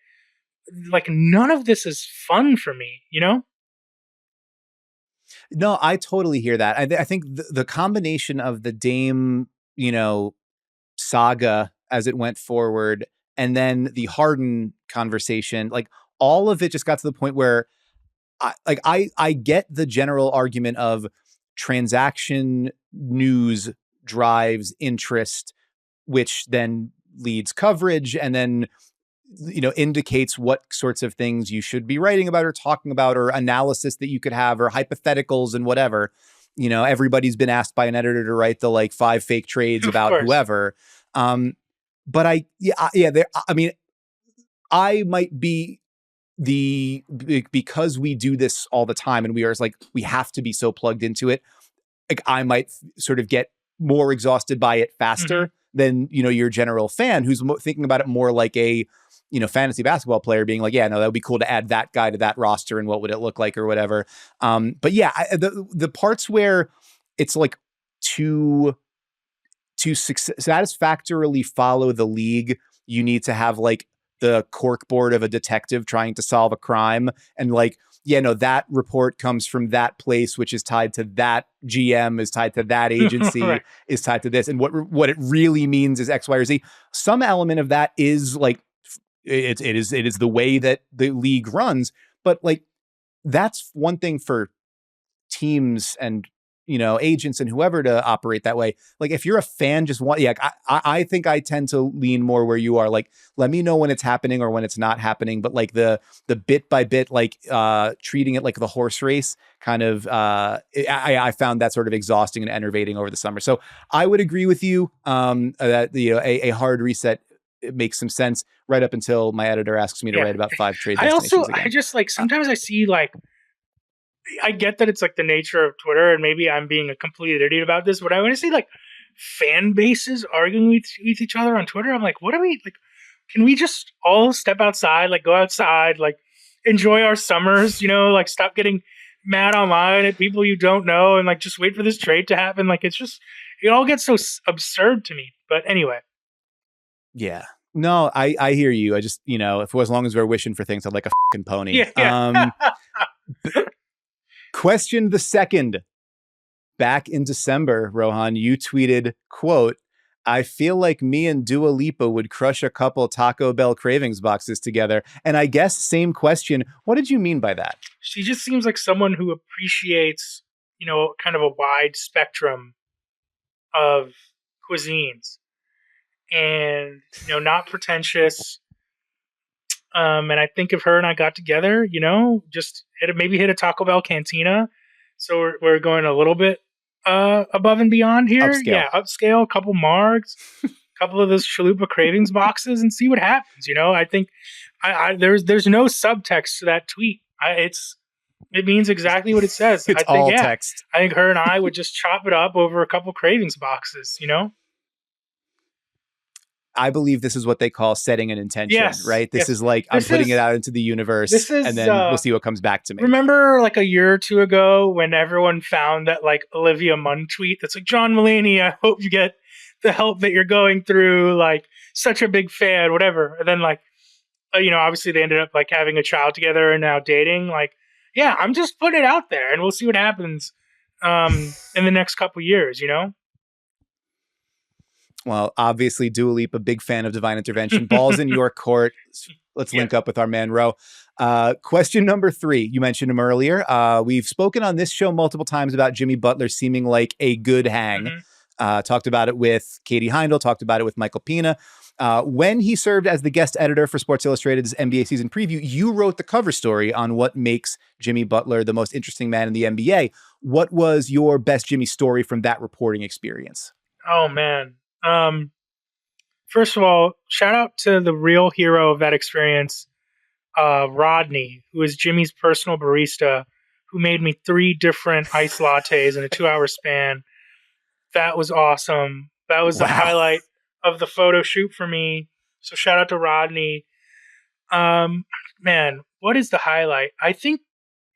none of this is fun for me, No, I totally hear that. I think the combination of the Dame, saga as it went forward, and then the Harden conversation, like all of it just got to the point where I get the general argument of transaction news drives interest, which then leads coverage and then, indicates what sorts of things you should be writing about or talking about or analysis that you could have or hypotheticals and whatever. Everybody's been asked by an editor to write the like 5 fake trades about whoever. But I might be because we do this all the time and we have to be so plugged into it. Like I might sort of get more exhausted by it faster than, your general fan who's thinking about it more like a fantasy basketball player being like, yeah, no, that would be cool to add that guy to that roster and what would it look like or whatever. But yeah, the parts where it's like to satisfactorily follow the league, you need to have like the corkboard of a detective trying to solve a crime. And like, yeah, no, that report comes from that place, which is tied to that GM, is tied to that agency, Right. is tied to this. And what it really means is X, Y, or Z. Some element of that is like, it is the way that the league runs. But like, that's one thing for teams and agents and whoever to operate that way. Like if you're a fan, just want, yeah, I think I tend to lean more where you are. Like, let me know when it's happening or when it's not happening. But like the bit by bit, like treating it like the horse race kind of, I found that sort of exhausting and enervating over the summer. So I would agree with you that a hard reset, it makes some sense right up until my editor asks me to write about 5 trade destinations again. I just like, sometimes I see like, I get that it's like the nature of Twitter, and maybe I'm being a complete idiot about this, but I want to see like fan bases arguing with each other on Twitter. I'm like, what are we like? Can we just all step outside, like go outside, like enjoy our summers, like stop getting mad online at people you don't know and like just wait for this trade to happen. Like it's just, it all gets so absurd to me. But anyway. Yeah. No, I hear you. I just, if as long as we're wishing for things, I'd like a fucking pony. Yeah. Question the second. Back in December, Rohan, you tweeted, quote, "I feel like me and Dua Lipa would crush a couple Taco Bell cravings boxes together." And I guess same question. What did you mean by that? She just seems like someone who appreciates, kind of a wide spectrum of cuisines and, not pretentious. And I think if her and I got together, just maybe hit a Taco Bell cantina. So we're going a little bit above and beyond here. Upscale. Yeah, upscale, a couple margs, a couple of those chalupa cravings boxes, and see what happens. I think there's no subtext to that tweet. It means exactly what it says. It's all text. I think her and I would just chop it up over a couple cravings boxes. I believe this is what they call setting an intention, right? This is like, I'm putting it out into the universe and then we'll see what comes back to me. Remember like a year or two ago when everyone found that like Olivia Munn tweet that's like, "John Mulaney, I hope you get the help that you're going through. Like such a big fan," whatever. And then like, obviously they ended up like having a child together and now dating. Like, yeah, I'm just putting it out there and we'll see what happens in the next couple years, Well, obviously, Dua Lipa, a big fan of Devine Intervention. Ball's in your court. Let's link up with our man, Ro. Question number 3. You mentioned him earlier. We've spoken on this show multiple times about Jimmy Butler seeming like a good hang. Mm-hmm. Talked about it with Katie Heindel. Talked about it with Michael Pina. When he served as the guest editor for Sports Illustrated's NBA season preview, you wrote the cover story on what makes Jimmy Butler the most interesting man in the NBA. What was your best Jimmy story from that reporting experience? Oh, man. First of all, shout out to the real hero of that experience, Rodney, who is Jimmy's personal barista, who made me 3 different iced lattes in a 2-hour span. That was awesome. That was the highlight of the photo shoot for me. So shout out to Rodney. Man, what is the highlight? I think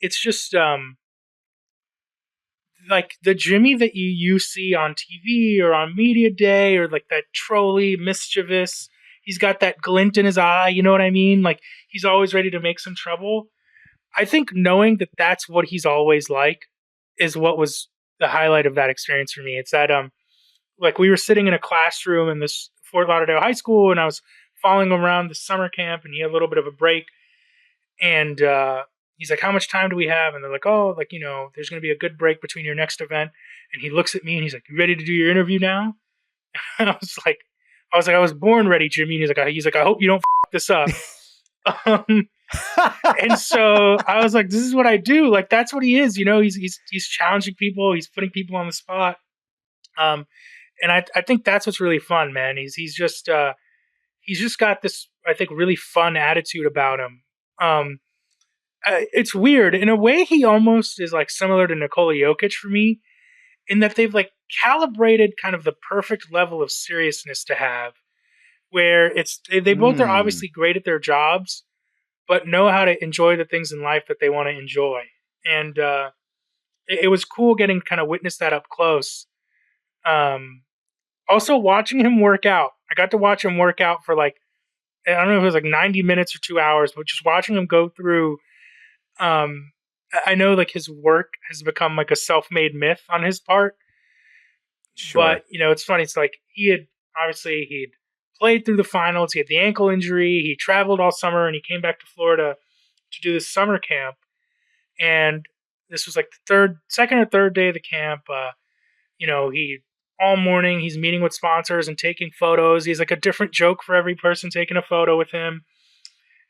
it's just, like the Jimmy that you see on TV or on media day, or like that trolly, mischievous, he's got that glint in his eye. You know what I mean? Like he's always ready to make some trouble. I think knowing that that's what he's always like is what was the highlight of that experience for me. It's that, like we were sitting in a classroom in this Fort Lauderdale high school and I was following him around the summer camp and he had a little bit of a break and, he's like, "How much time do we have?" And they're like, "Oh, like, there's going to be a good break between your next event." And he looks at me and he's like, "You ready to do your interview now?" And I was like, "I was born ready, Jimmy." And he's like, "I hope you don't f this up." And so I was like, "This is what I do." Like, that's what he is. He's challenging people. He's putting people on the spot. And I think that's what's really fun, man. He's just got this, I think, really fun attitude about him. It's weird. In a way, he almost is like similar to Nikola Jokic for me, in that they've like calibrated kind of the perfect level of seriousness to have, where they both are obviously great at their jobs, but know how to enjoy the things in life that they want to enjoy. And it was cool getting to kind of witness that up close. Also, watching him work out. I got to watch him work out for like, I don't know if it was like 90 minutes or 2 hours, but just watching him go through. I know like his work has become like a self-made myth on his part. Sure. But, it's funny. It's like he'd played through the finals. He had the ankle injury. He traveled all summer and he came back to Florida to do this summer camp. And this was like the second or third day of the camp. He all morning he's meeting with sponsors and taking photos. He's like a different joke for every person taking a photo with him.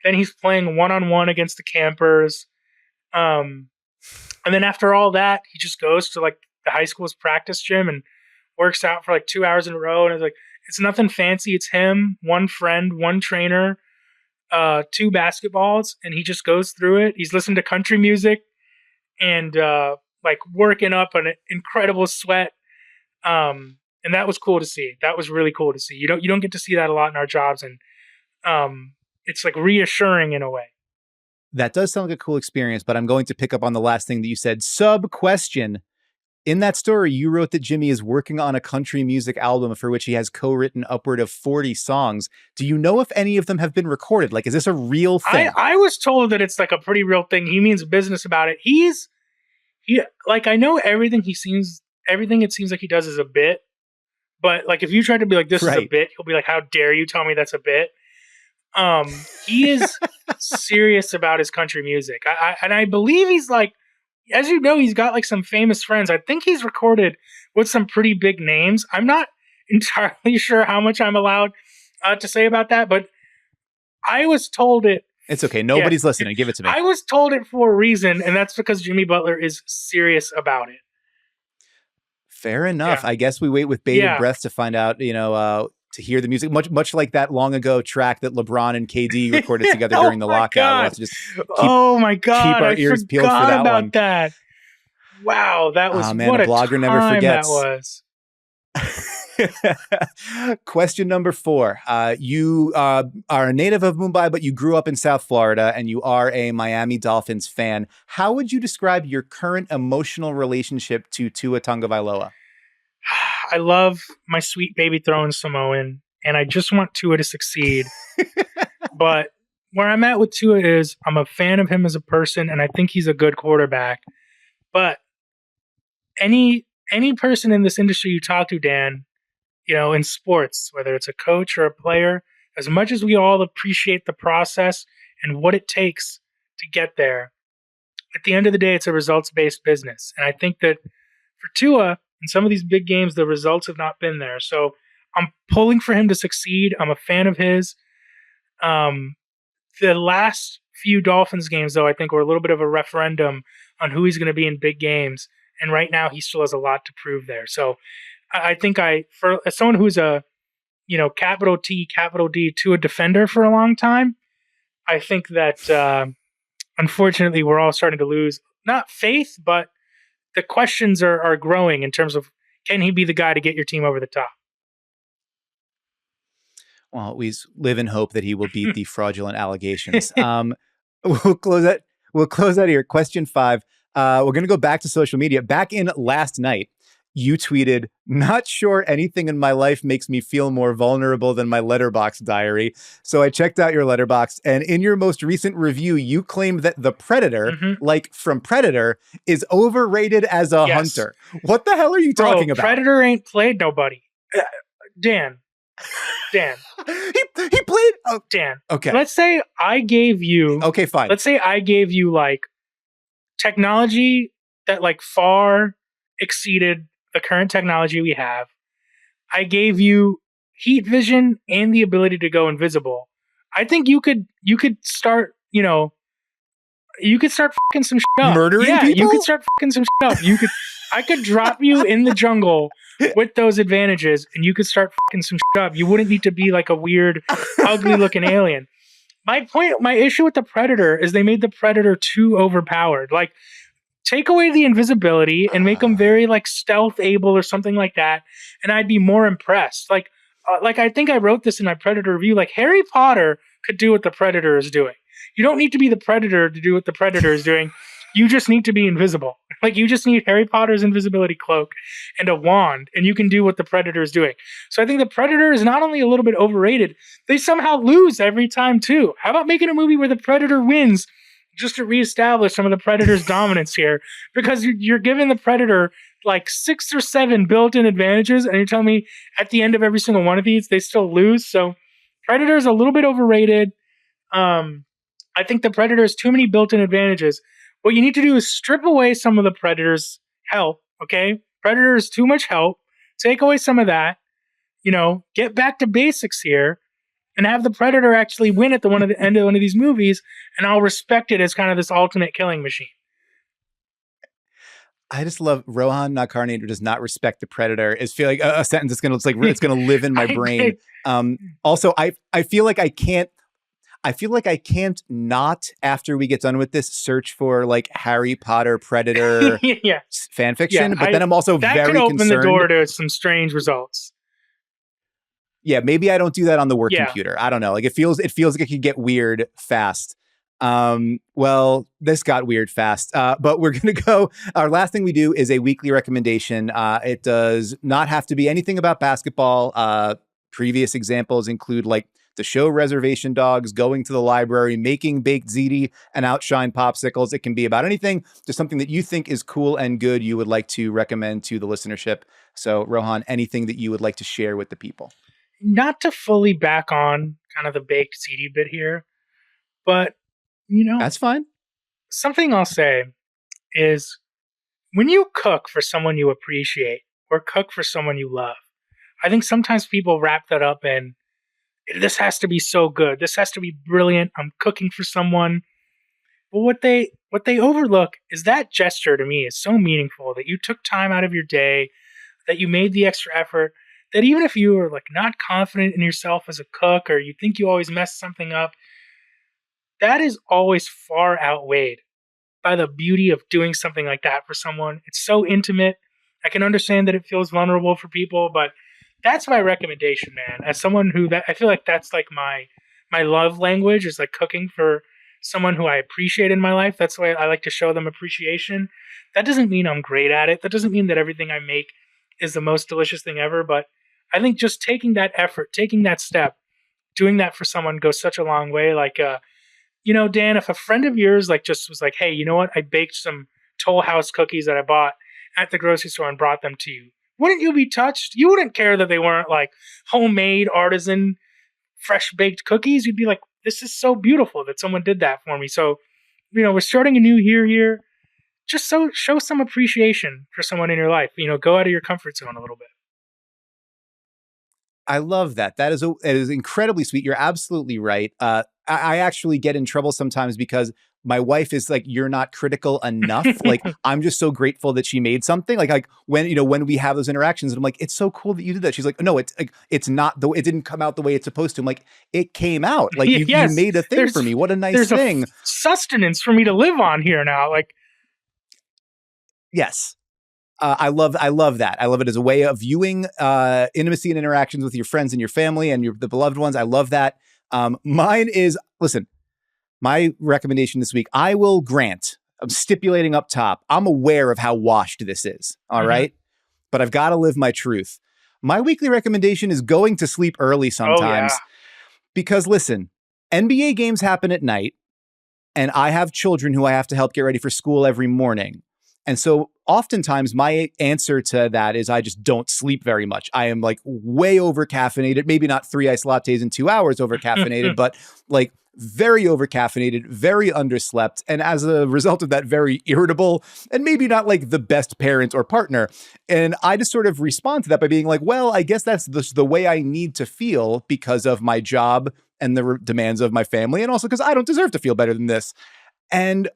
Then he's playing one-on-one against the campers. And then after all that, he just goes to like the high school's practice gym and works out for like 2 hours in a row. And it's nothing fancy. It's him, one friend, one trainer, 2 basketballs, and he just goes through it. He's listening to country music and like working up an incredible sweat. And that was cool to see. That was really cool to see. You don't get to see that a lot in our jobs, and it's like reassuring in a way. That does sound like a cool experience, but I'm going to pick up on the last thing that you said. Sub-question. In that story, you wrote that Jimmy is working on a country music album for which he has co-written upward of 40 songs. Do you know if any of them have been recorded? Like, is this a real thing? I was told that it's like a pretty real thing. He means business about it. I know everything it seems like he does is a bit, but like if you try to be like, this is a bit, he'll be like, how dare you tell me that's a bit? He is serious about his country music. I believe he's like, as you know, he's got like some famous friends. I think he's recorded with some pretty big names. I'm not entirely sure how much I'm allowed to say about that, but I was told it. It's okay. Nobody's listening. Give it to me. I was told it for a reason, and that's because Jimmy Butler is serious about it. Fair enough. Yeah. I guess we wait with bated breath to find out, to hear the music, much like that long ago track that LeBron and KD recorded together during the lockout. We'll have to just keep our ears peeled for that one. That. Wow, that was what a blogger never forgets. That was. Question number 4. You are a native of Mumbai, but you grew up in South Florida, and you are a Miami Dolphins fan. How would you describe your current emotional relationship to Tua Tagovailoa? I love my sweet baby throwing Samoan, and I just want Tua to succeed. But where I'm at with Tua is I'm a fan of him as a person, and I think he's a good quarterback. But any person in this industry you talk to, Dan, in sports, whether it's a coach or a player, as much as we all appreciate the process and what it takes to get there, at the end of the day, it's a results-based business. And I think that for Tua, in some of these big games, the results have not been there. So I'm pulling for him to succeed. I'm a fan of his. The last few Dolphins games, though, I think were a little bit of a referendum on who he's going to be in big games. And right now, he still has a lot to prove there. So I think as someone who's a, capital T, capital D, Tua defender for a long time, I think that unfortunately we're all starting to lose, not faith, but the questions are growing in terms of, can he be the guy to get your team over the top? Well, we live in hope that he will beat the fraudulent allegations. We'll close out here. Question 5. We're going to go back to social media. Back in last night, you tweeted, "Not sure anything in my life makes me feel more vulnerable than my Letterboxd diary." So I checked out your Letterboxd, and in your most recent review, you claimed that the Predator, like from Predator, is overrated as a hunter. What the hell are you talking about? Predator ain't played nobody. Dan. he played. Oh, Dan. Okay. Let's say I gave you. Okay, fine. Let's say I gave you like technology that like far exceeded the current technology we have. I gave you heat vision and the ability to go invisible. I think you could start, you could start fucking some shit up. Murdering people? You could start fucking some shit up. I could drop you in the jungle with those advantages, and you could start fucking some shit up. You wouldn't need to be like a weird, ugly looking alien. My issue with the Predator is they made the Predator too overpowered. Like, take away the invisibility and make him very like stealth able or something like that, and I'd be more impressed. Like, like I think I wrote this in my Predator review, like Harry Potter could do what the Predator is doing. You don't need to be the Predator to do what the Predator is doing. You just need to be invisible. Like you just need Harry Potter's invisibility cloak and a wand, and you can do what the Predator is doing. So I think the Predator is not only a little bit overrated, they somehow lose every time too. How about making a movie where the Predator wins just to reestablish some of the Predator's dominance here? Because you're giving the Predator like 6 or 7 built-in advantages, and you're telling me at the end of every single one of these, they still lose. So Predator is a little bit overrated. I think the Predator has too many built-in advantages. What you need to do is strip away some of the Predator's help, okay? Predator is too much help. Take away some of that, get back to basics here and have the Predator actually win at the end of one of these movies, and I'll respect it as kind of this ultimate killing machine. I just love Rohan Nadkarni who does not respect the Predator is feeling like a sentence that's going to it's going to live in my brain. Also, I feel like I can't not, after we get done with this, search for like Harry Potter Predator fan fiction. But then I'm also very concerned. That could open the door to some strange results. Yeah, maybe I don't do that on the work computer. I don't know. Like it feels like it could get weird fast. Well, this got weird fast. But we're going to go. Our last thing we do is a weekly recommendation. It does not have to be anything about basketball. Previous examples include like the show Reservation Dogs, going to the library, making baked ziti and outshine popsicles. It can be about anything, just something that you think is cool and good you would like to recommend to the listenership. So, Rohan, anything that you would like to share with the people? Not to fully back on kind of the baked ziti bit here, but, that's fine. Something I'll say is when you cook for someone you appreciate or cook for someone you love, I think sometimes people wrap that up in, this has to be so good. This has to be brilliant. I'm cooking for someone. But what they overlook is that gesture to me is so meaningful, that you took time out of your day, that you made the extra effort, that even if you are like not confident in yourself as a cook, or you think you always mess something up, that is always far outweighed by the beauty of doing something like that for someone. It's so intimate. I can understand that it feels vulnerable for people, but that's my recommendation, man. As someone I feel like that's like my love language is like cooking for someone who I appreciate in my life. That's why I like to show them appreciation. That doesn't mean I'm great at it. That doesn't mean that everything I make is the most delicious thing ever. But I think just taking that effort, taking that step, doing that for someone goes such a long way. Like, Dan, if a friend of yours like just was like, hey, you know what? I baked some Toll House cookies that I bought at the grocery store and brought them to you. Wouldn't you be touched? You wouldn't care that they weren't like homemade, artisan, fresh baked cookies. You'd be like, this is so beautiful that someone did that for me. So, we're starting a new year here. Just show some appreciation for someone in your life. Go out of your comfort zone a little bit. I love that. It is incredibly sweet. You're absolutely right. I actually get in trouble sometimes because my wife is like, you're not critical enough. Like, I'm just so grateful that she made something. Like when we have those interactions, and I'm like, it's so cool that you did that. She's like, no, it's like, it's not it didn't come out the way it's supposed to. I'm like, it came out. Like you made a thing for me. What a nice thing. There's sustenance for me to live on here now. Like, yes. I love that. I love it as a way of viewing intimacy and interactions with your friends and your family and the beloved ones. I love that. Mine is, listen, my recommendation this week, I will grant, I'm stipulating up top, I'm aware of how washed this is. All right. But I've got to live my truth. My weekly recommendation is going to sleep early sometimes. Because listen, NBA games happen at night, and I have children who I have to help get ready for school every morning. And so oftentimes my answer to that is I just don't sleep very much. I am like way over caffeinated, maybe not 3 iced lattes in 2 hours over caffeinated, but like very over caffeinated, very underslept. And as a result of that, very irritable and maybe not like the best parent or partner. And I just sort of respond to that by being like, well, I guess that's the way I need to feel because of my job and the demands of my family. And also because I don't deserve to feel better than this. And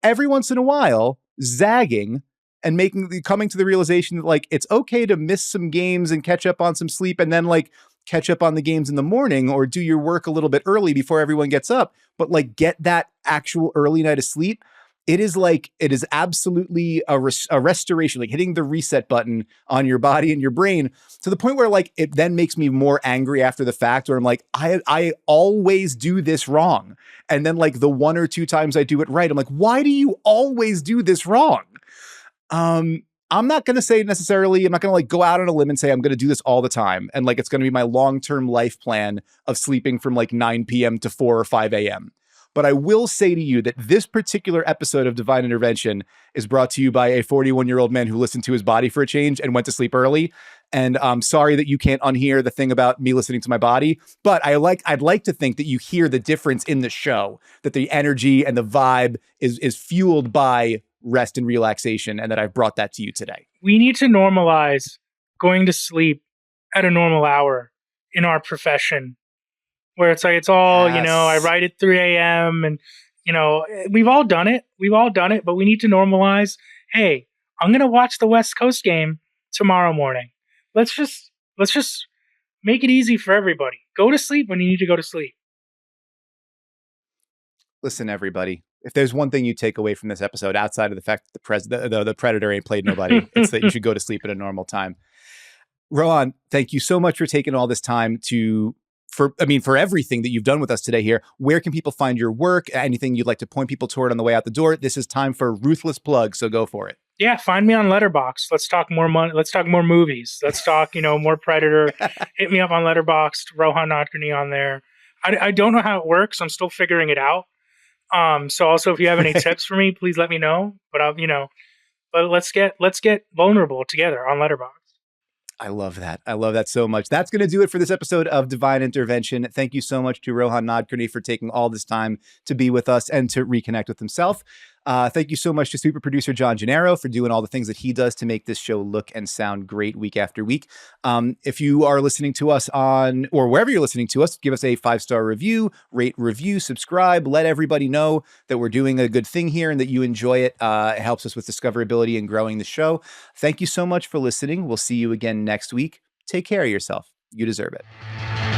every once in a while, zagging and coming to the realization that like, it's okay to miss some games and catch up on some sleep and then like catch up on the games in the morning or do your work a little bit early before everyone gets up. But like get that actual early night of sleep it is absolutely a restoration, like hitting the reset button on your body and your brain, to the point where like it then makes me more angry after the fact, where I'm like, I always do this wrong. And then like the 1 or 2 times I do it right, I'm like, why do you always do this wrong? I'm not going to say necessarily, I'm not going to like go out on a limb and say I'm going to do this all the time. And like, it's going to be my long-term life plan of sleeping from like 9 p.m. to 4 or 5 a.m. But I will say to you that this particular episode of Devine Intervention is brought to you by a 41-year-old man who listened to his body for a change and went to sleep early. And I'm sorry that you can't unhear the thing about me listening to my body, but I'd like to think that you hear the difference in the show, that the energy and the vibe is fueled by rest and relaxation, and that I've brought that to you today. We need to normalize going to sleep at a normal hour in our profession, where it's like, it's all, Yes. I write at 3 a.m. and, we've all done it. But we need to normalize, hey, I'm going to watch the West Coast game tomorrow morning. Let's just make it easy for everybody. Go to sleep when you need to go to sleep. Listen, everybody, if there's one thing you take away from this episode, outside of the fact that the Predator ain't played nobody, it's that you should go to sleep at a normal time. Rohan, thank you so much for taking all this time for everything that you've done with us today here. Where can people find your work? Anything you'd like to point people toward on the way out the door? This is time for ruthless plugs, so go for it. Yeah, find me on Letterboxd. Let's talk more money. Let's talk more movies. Let's talk, more Predator. Hit me up on Letterboxd. Rohan Nadkarni on there. I don't know how it works. I'm still figuring it out. So also, if you have any tips for me, please let me know. But but let's get vulnerable together on Letterboxd. I love that. I love that so much. That's going to do it for this episode of Devine Intervention. Thank you so much to Rohan Nadkarni for taking all this time to be with us and to reconnect with himself. Thank you so much to super producer John Gennaro for doing all the things that he does to make this show look and sound great week after week. If you are listening to us on, or wherever you're listening to us, give us a 5-star review, rate, review, subscribe, let everybody know that we're doing a good thing here and that you enjoy it. It helps us with discoverability and growing the show. Thank you so much for listening. We'll see you again next week. Take care of yourself. You deserve it.